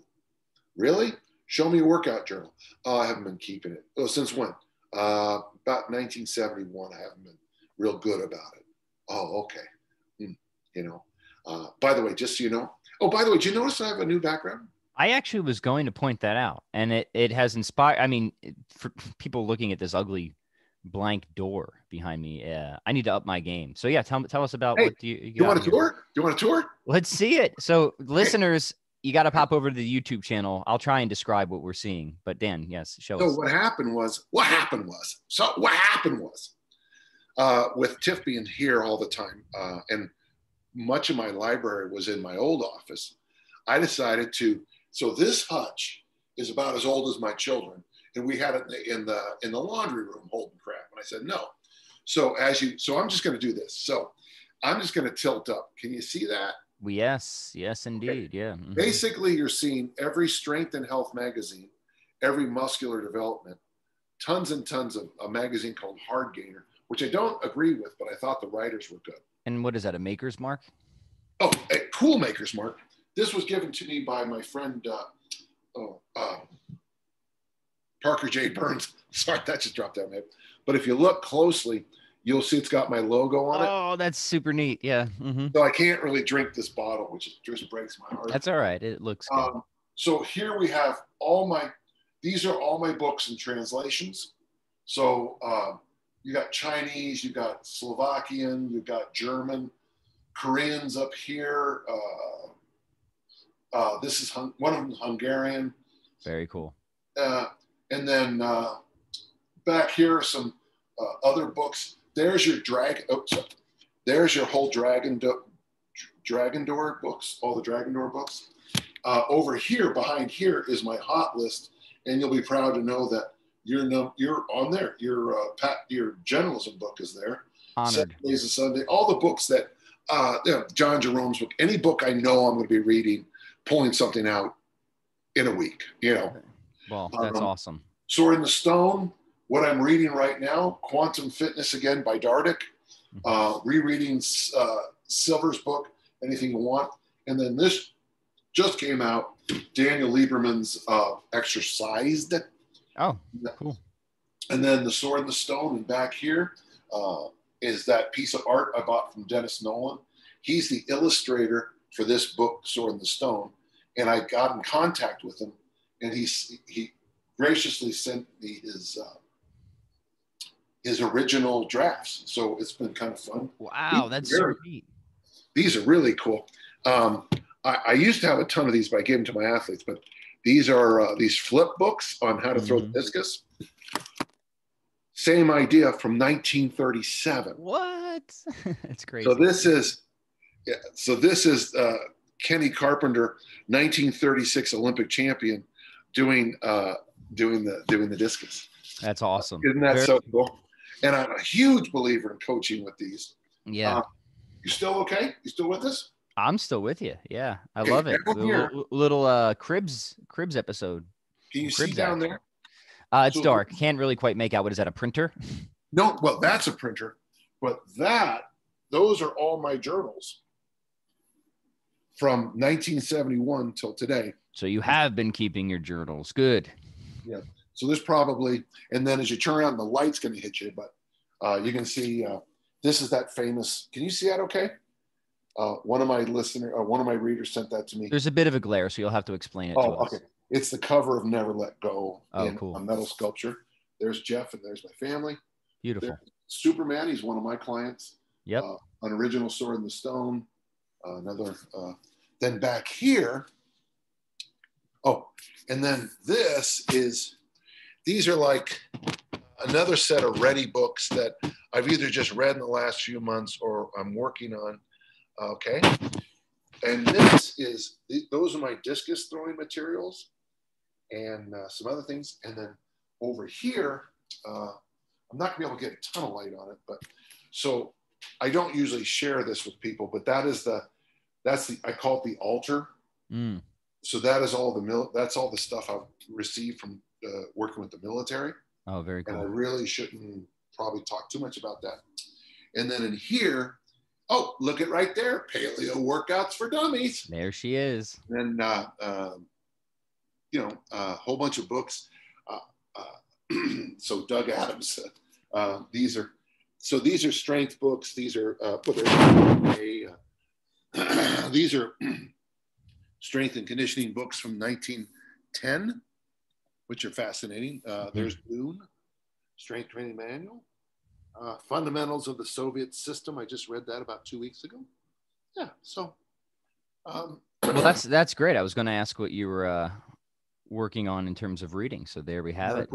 B: Really? Show me a workout journal. Oh, I haven't been keeping it. Oh, since when? About 1971. I haven't been real good about it. Oh, okay. By the way, just so you know. Oh, by the way, did you notice I have a new background?
A: I actually was going to point that out, and it has inspired. I mean, for people looking at this ugly blank door behind me, I need to up my game. So yeah, tell us about what you
B: want a tour? Do you want a tour?
A: Let's see it. So listeners, you got to pop over to the YouTube channel. I'll try and describe what we're seeing. But Dan, yes, show us.
B: So what happened was, with Tiff being here all the time, and much of my library was in my old office, I decided so this hutch is about as old as my children, and we had it in the laundry room holding crap. And I said, no. So I'm just going to do this. So I'm just going to tilt up. Can you see that?
A: Yes, indeed. Okay. Yeah.
B: Mm-hmm. Basically, you're seeing every strength and health magazine, every muscular development, tons and tons of a magazine called Hard Gainer, which I don't agree with, but I thought the writers were good.
A: And what is that, a maker's mark?
B: Oh, a cool maker's mark. This was given to me by my friend, Parker J. Burns. Sorry, that just dropped out, man. But if you look closely, you'll see it's got my logo on it.
A: Oh, that's super neat. Yeah. Mm-hmm.
B: So I can't really drink this bottle, which just breaks my heart.
A: That's all right. It looks good.
B: So here we have these are all my books and translations. So you got Chinese, you got Slovakian, you got German, Koreans up here. This is one of them, Hungarian.
A: Very cool.
B: And then back here are some other books. There's your There's your whole Dragon Door books, all the Dragon Door books. Over here, behind here, is my hot list, and you'll be proud to know that you're on there. Your journalism book is there.
A: Honored.
B: 7 Days of Sunday. All the books that John Jerome's book. Any book I know I'm going to be reading, pulling something out in a week.
A: Well, that's awesome.
B: Sword in the Stone. What I'm reading right now, Quantum Fitness again by Dardick. Rereading Silver's book, Anything You Want. And then this just came out, Daniel Lieberman's Exercised.
A: Oh, cool.
B: And then The Sword in the Stone, and back here, is that piece of art I bought from Dennis Nolan. He's the illustrator for this book, Sword in the Stone. And I got in contact with him, and he graciously sent me his original drafts. So it's been kind of fun.
A: Wow, that's so neat.
B: These are really cool. I used to have a ton of these, but I gave them to my athletes. But these are these flip books on how to throw the discus. Same idea from 1937.
A: What? That's crazy.
B: So this is Kenny Carpenter, 1936 Olympic champion, doing the discus.
A: That's awesome.
B: Isn't that so cool? And I'm a huge believer in coaching with these.
A: Yeah.
B: You still okay? You still with us?
A: I'm still with you. Yeah, I love it. Little cribs episode.
B: Can you see down there?
A: It's dark. Can't really quite make out. What is that? A printer?
B: No. Well, that's a printer, but those are all my journals from 1971 till today.
A: So you have been keeping your journals. Good.
B: Yeah. So there's probably, and then as you turn around, the light's going to hit you, but you can see this is that famous. Can you see that? Okay. One of my readers sent that to me.
A: There's a bit of a glare, so you'll have to explain it to us. Okay.
B: It's the cover of Never Let Go in
A: cool.
B: a metal sculpture. There's Jeff, and there's my family.
A: Beautiful.
B: There's Superman, he's one of my clients.
A: Yep.
B: An original Sword in the Stone. Then back here. Oh, and then these are like another set of ready books that I've either just read in the last few months or I'm working on. Okay. And those are my discus throwing materials and some other things. And then over here, I'm not gonna be able to get a ton of light on it, but so I don't usually share this with people, but I call it the altar.
A: Mm.
B: So that is that's all the stuff I've received from working with the military.
A: Oh, very cool.
B: And I really shouldn't probably talk too much about that. And then in here, oh, look at right there, Paleo workouts for dummies.
A: There she is.
B: And a whole bunch of books. So Doug Adams, these are strength books. These are these are strength and conditioning books from 1910, which are fascinating. There's Dune, Strength Training Manual. Fundamentals of the Soviet System. I just read that about 2 weeks ago. Yeah, so.
A: Well, that's great. I was going to ask what you were working on in terms of reading. So there we have it.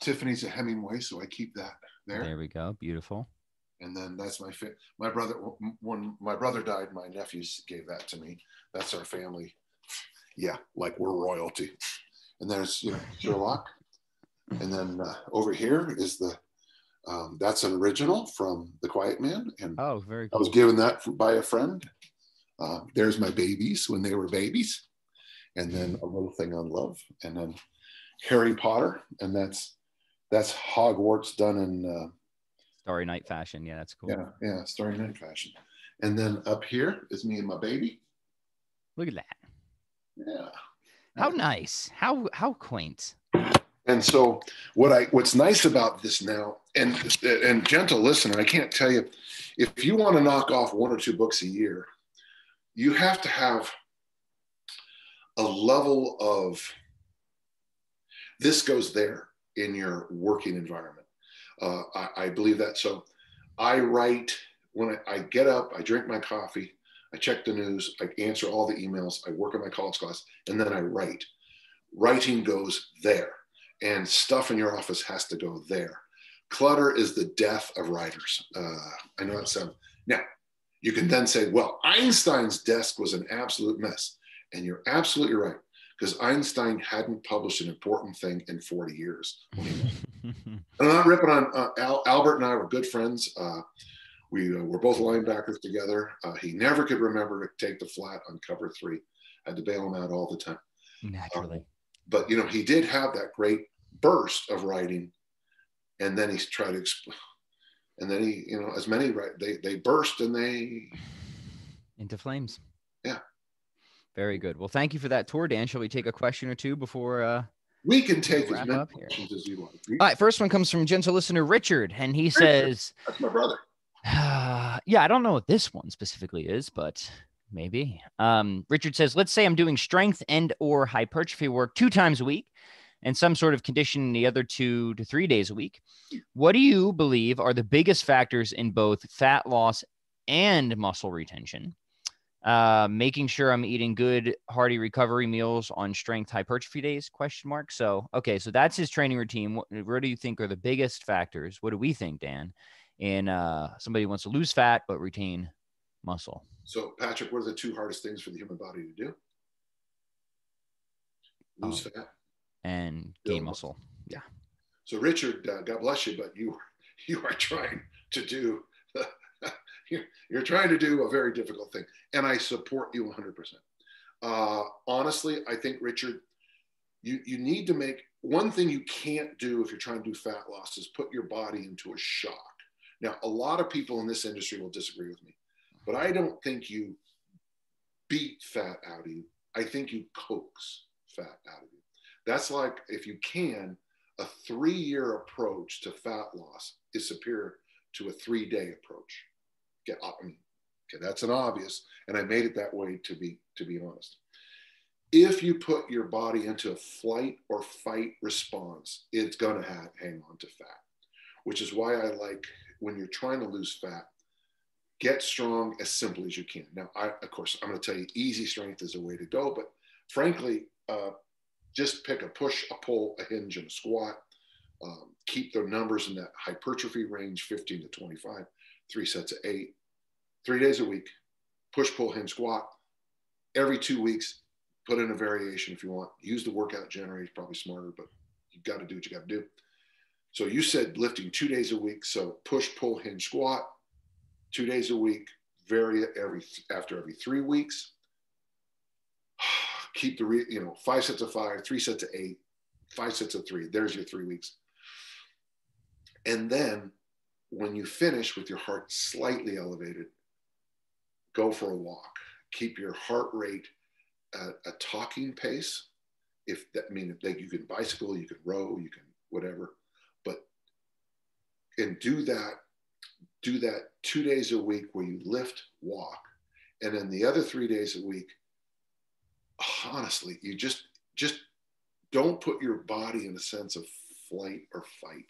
B: Tiffany's a Hemingway, so I keep that there.
A: There we go. Beautiful.
B: And then that's my brother. When my brother died, my nephews gave that to me. That's our family. Yeah, like we're royalty. And there's Sherlock. And then over here is that's an original from The Quiet Man. And
A: very cool.
B: I was given that by a friend. There's my babies when they were babies. And then a little thing on love. And then Harry Potter. And that's Hogwarts done in
A: Starry Night fashion. Yeah, that's cool.
B: Yeah, Starry Night fashion. And then up here is me and my baby.
A: Look at that.
B: Yeah.
A: How nice. How quaint.
B: And so what's nice about this now, and gentle listener, I can't tell you, if you want to knock off 1 or 2 books a year, you have to have a level of this goes there in your working environment. I believe that. So I write when I get up, I drink my coffee, I check the news, I answer all the emails, I work in my college class, and then I write. Writing goes there. And stuff in your office has to go there. Clutter is the death of writers. I know that sounds. Now, you can then say, well, Einstein's desk was an absolute mess. And you're absolutely right, because Einstein hadn't published an important thing in 40 years. And I'm not ripping on Albert and I were good friends. We were both linebackers together. He never could remember to take the flat on cover 3. Had to bail him out all the time.
A: Naturally.
B: But, he did have that great burst of writing. And then he tried to explain. And then he, as many they burst and they.
A: Into flames.
B: Yeah.
A: Very good. Well, thank you for that tour, Dan. Shall we take a question or two before
B: we can take as many questions as you want?
A: All right. First one comes from gentle listener Richard. And he says.
B: That's my brother.
A: Yeah, I don't know what this one specifically is, but maybe. Richard says, let's say I'm doing strength and or hypertrophy work 2 times a week and some sort of conditioning the other 2 to 3 days a week. What do you believe are the biggest factors in both fat loss and muscle retention? Making sure I'm eating good, hearty recovery meals on strength hypertrophy days, question mark. So, okay. So that's his training routine. What do you think are the biggest factors? What do we think, Dan? In somebody who wants to lose fat, but retain muscle.
B: So, Patrick, what are the 2 hardest things for the human body to do? Lose fat
A: and gain muscle. Yeah.
B: So, Richard, God bless you, but you are trying to do you're trying to do a very difficult thing, and I support you 100%. Honestly, I think, Richard, you need to make one thing you can't do if you're trying to do fat loss is put your body into a shock. Now, a lot of people in this industry will disagree with me, but I don't think you beat fat out of you. I think you coax fat out of you. That's like, if you can, a 3-year approach to fat loss is superior to a 3-day approach. Okay, that's an obvious, and I made it that way to be honest. If you put your body into a flight or fight response, it's going to hang on to fat, which is why I like, when you're trying to lose fat, get strong as simple as you can. Now, of course, I'm going to tell you easy strength is a way to go, but frankly, just pick a push, a pull, a hinge, and a squat. Keep the numbers in that hypertrophy range, 15 to 25, 3 sets of 8, 3 days a week, push, pull, hinge, squat. Every 2 weeks, put in a variation if you want. Use the workout generator, it's probably smarter, but you've got to do what you got to do. So you said lifting 2 days a week. So push, pull, hinge, squat, 2 days a week, vary it after every 3 weeks. Keep the 5 sets of 5, 3 sets of 8, 5 sets of 3. There's your 3 weeks. And then when you finish with your heart slightly elevated, go for a walk. Keep your heart rate at a talking pace. If that means that you can bicycle, you can row, you can whatever, and do that 2 days a week where you lift, walk, and then the other 3 days a week, honestly, you just don't put your body in a sense of flight or fight.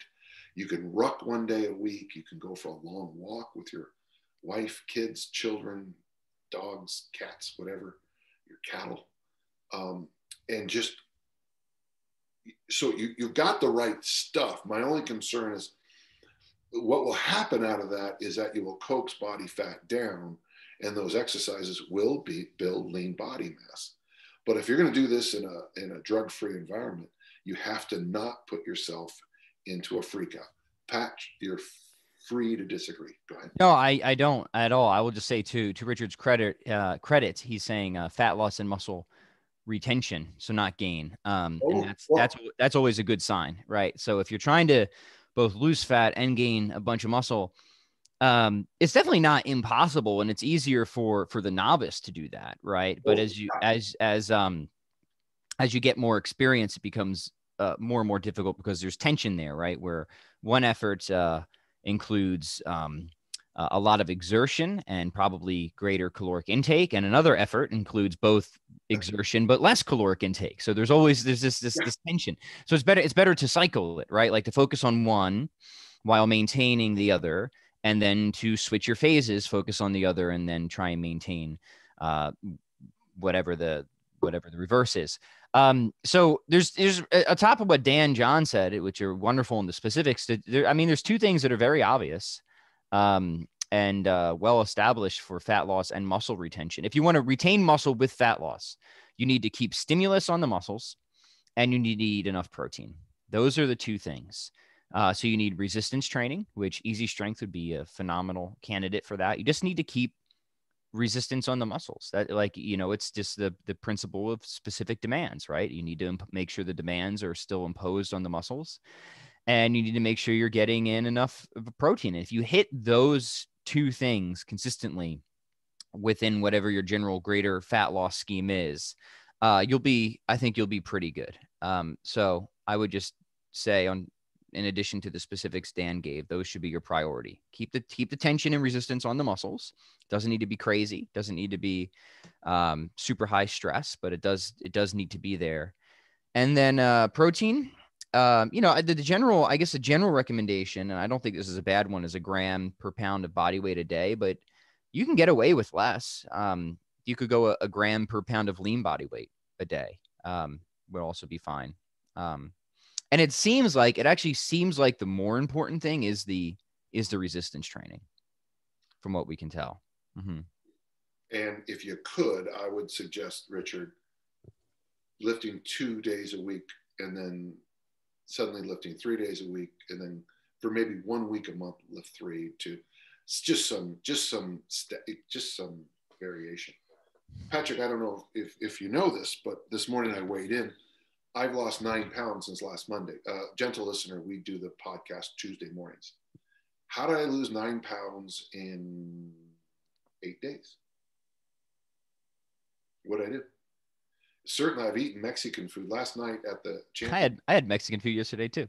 B: You can ruck 1 day a week. You can go for a long walk with your wife, kids, children, dogs, cats, whatever, your cattle. And just, so you've got the right stuff. My only concern is what will happen out of that is that you will coax body fat down, and those exercises will build lean body mass. But if you're going to do this in a drug-free environment, you have to not put yourself into a freak out. Pat, you're free to disagree. Go ahead.
A: No, I don't at all. I will just say to Richard's credit, he's saying fat loss and muscle retention, so not gain. And that's always a good sign, right? So if you're trying to both lose fat and gain a bunch of muscle, it's definitely not impossible, and it's easier for the novice to do that, right? But as you get more experience, it becomes more and more difficult because there's tension there, right? Where one effort includes a lot of exertion and probably greater caloric intake, and another effort includes both exertion but less caloric intake. So there's this tension. So it's better to cycle it, right? Like to focus on one while maintaining the other, and then to switch your phases, focus on the other, and then try and maintain whatever the reverse is. So there's on top of what Dan John said, which are wonderful in the specifics. There's 2 things that are very obvious and well established for fat loss and muscle retention. If you want to retain muscle with fat loss, you need to keep stimulus on the muscles, and you need to eat enough protein. Those are the 2 things. So you need resistance training, which easy strength would be a phenomenal candidate for that. You just need to keep resistance on the muscles. That, it's just the principle of specific demands, right? You need to make sure the demands are still imposed on the muscles, and you need to make sure you're getting in enough of a protein. And if you hit those 2 things consistently within whatever your general greater fat loss scheme is, I think you'll be pretty good. So I would just say in addition to the specifics Dan gave, those should be your priority. Keep the tension and resistance on the muscles. Doesn't need to be crazy. Doesn't need to be super high stress, but it does need to be there. And then protein. The general recommendation, and I don't think this is a bad one, is a gram per pound of body weight a day, but you can get away with less. You could go a gram per pound of lean body weight a day. Would also be fine. And it actually seems like the more important thing is the resistance training, from what we can tell. Mm-hmm.
B: And if you could, I would suggest, Richard, lifting 2 days a week and then suddenly lifting 3 days a week, and then for maybe 1 week a month, lift 3 to just some variation. Patrick, I don't know if you know this, but this morning I weighed in. I've lost 9 pounds since last Monday. Gentle listener, we do the podcast Tuesday mornings. How did I lose 9 pounds in 8 days? What did I do? Certainly, I've eaten Mexican food. Last night at the gym,
A: I had Mexican food yesterday too.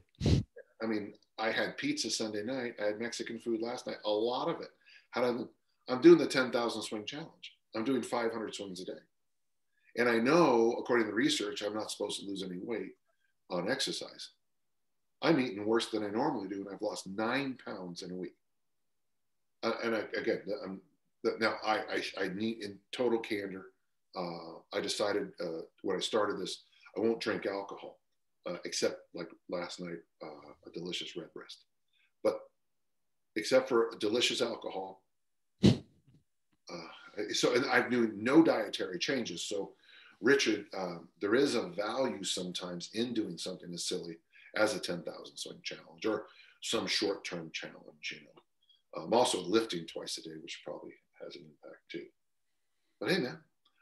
B: I mean, I had pizza Sunday night. I had Mexican food last night. A lot of it. I'm doing the 10,000 swing challenge. I'm doing 500 swings a day. And I know, according to the research, I'm not supposed to lose any weight on exercise. I'm eating worse than I normally do, and I've lost 9 pounds in a week. Now I need, in total candor, I decided when I started this, I won't drink alcohol, except like last night, a delicious red breast. But except for delicious alcohol, and I've doing no dietary changes. So, Richard, there is a value sometimes in doing something as silly as a 10,000 swing challenge or some short-term challenge. I'm also lifting twice a day, which probably has an impact too. But hey, man,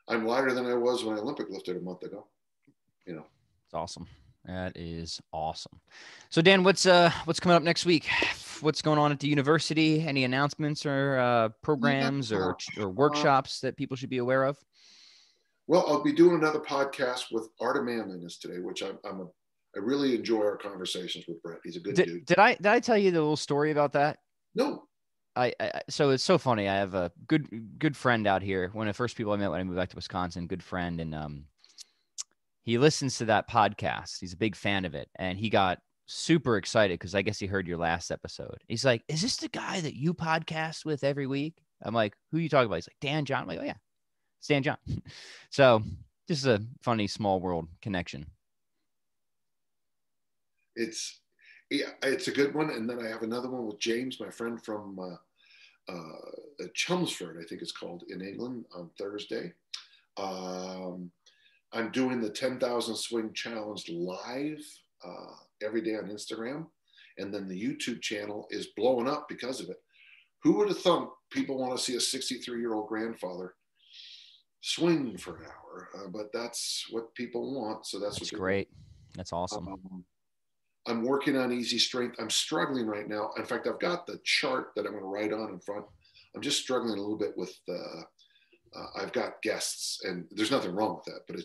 B: I'm lighter than I was when I Olympic lifted a month ago. It's
A: awesome. That is awesome. So Dan, what's coming up next week? What's going on at the university? Any announcements or programs or workshops that people should be aware of?
B: Well, I'll be doing another podcast with Art of Manliness today, which I really enjoy our conversations with Brett. He's a good dude.
A: Did I tell you the little story about that?
B: No.
A: So it's so funny. I have a good friend out here. One of the first people I met when I moved back to Wisconsin, good friend. And he listens to that podcast. He's a big fan of it. And he got super excited because I guess he heard your last episode. He's like, is this the guy that you podcast with every week? I'm like, who are you talking about? He's like, Dan John. I'm like, oh yeah, it's Dan John. So this is a funny small world connection.
B: It's a good one. And then I have another one with James, my friend from Chelmsford, I think it's called, in England, on Thursday. I'm doing the 10,000 swing challenge live every day on Instagram. And then the YouTube channel is blowing up because of it. Who would have thought people want to see a 63-year-old grandfather swing for an hour? But that's what people want. So that's
A: great. That's awesome.
B: I'm working on easy strength. I'm struggling right now. In fact, I've got the chart that I'm going to write on in front. I'm just struggling a little bit with I've got guests, and there's nothing wrong with that, but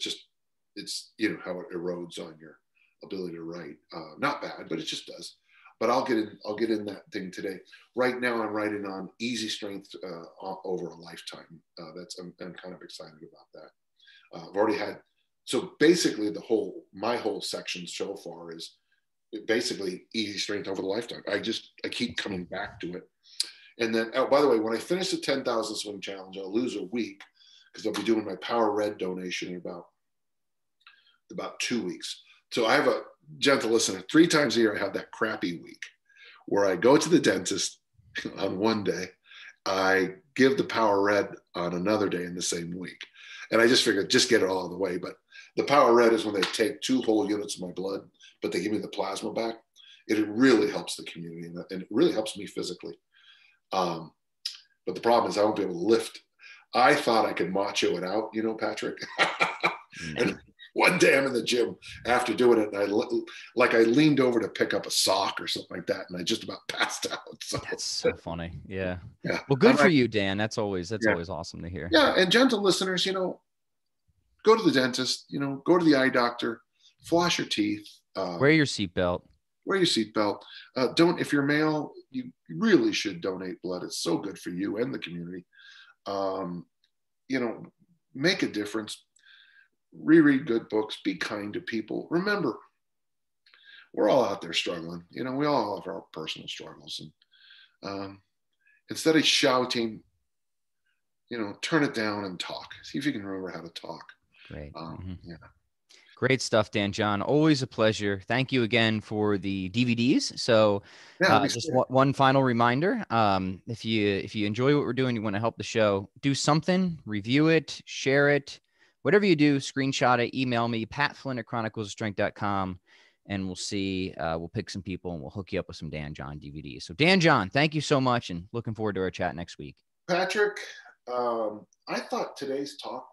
B: it's how it erodes on your ability to write. Not bad, but it just does. But I'll get in that thing today. Right now, I'm writing on easy strength over a lifetime. I'm kind of excited about that. I've already had, so basically my whole section so far is basically easy strength over the lifetime. I keep coming back to it. And then, by the way, when I finish the 10,000 swing challenge, I'll lose a week because I'll be doing my Power Red donation in about 2 weeks. So I have a gentle listener. 3 times a year, I have that crappy week where I go to the dentist on one day. I give the Power Red on another day in the same week. And I just figured, just get it all out of the way. But the Power Red is when they take 2 whole units of my blood, but they give me the plasma back. It really helps the community, and it really helps me physically. But the problem is I won't be able to lift. I thought I could macho it out, Patrick. And one day I'm in the gym after doing it, and I leaned over to pick up a sock or something like that, and I just about passed out. So.
A: That's so funny. Yeah. Well, good for you, Dan. That's always awesome to hear.
B: Yeah, and gentle listeners, go to the dentist. Go to the eye doctor, floss your teeth.
A: Wear your seatbelt.
B: Wear your seatbelt. Don't, if you're male, you really should donate blood. It's so good for you and the community. You know, make a difference. Reread good books. Be kind to people. Remember, we're all out there struggling. You know, we all have our personal struggles. And instead of shouting, you know, turn it down and talk. See if you can remember how to talk.
A: Great.
B: Yeah.
A: Great stuff, Dan John. Always a pleasure. Thank you again for the DVDs. So just one final reminder. If you enjoy what we're doing, you want to help the show, do something, review it, share it, whatever you do, screenshot it, email me, patflynn@chroniclesofstrength.com, and we'll see, we'll pick some people and we'll hook you up with some Dan John DVDs. So Dan John, thank you so much, and looking forward to our chat next week.
B: Patrick, I thought today's talk,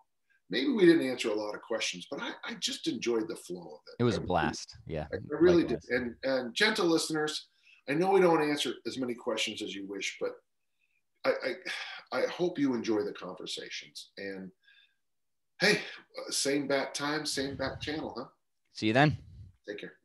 B: maybe we didn't answer a lot of questions, but I just enjoyed the flow of it.
A: It was a blast. Yeah.
B: I really did. And gentle listeners, I know we don't answer as many questions as you wish, but I hope you enjoy the conversations. And hey, same bat time, same bat channel, huh?
A: See you then.
B: Take care.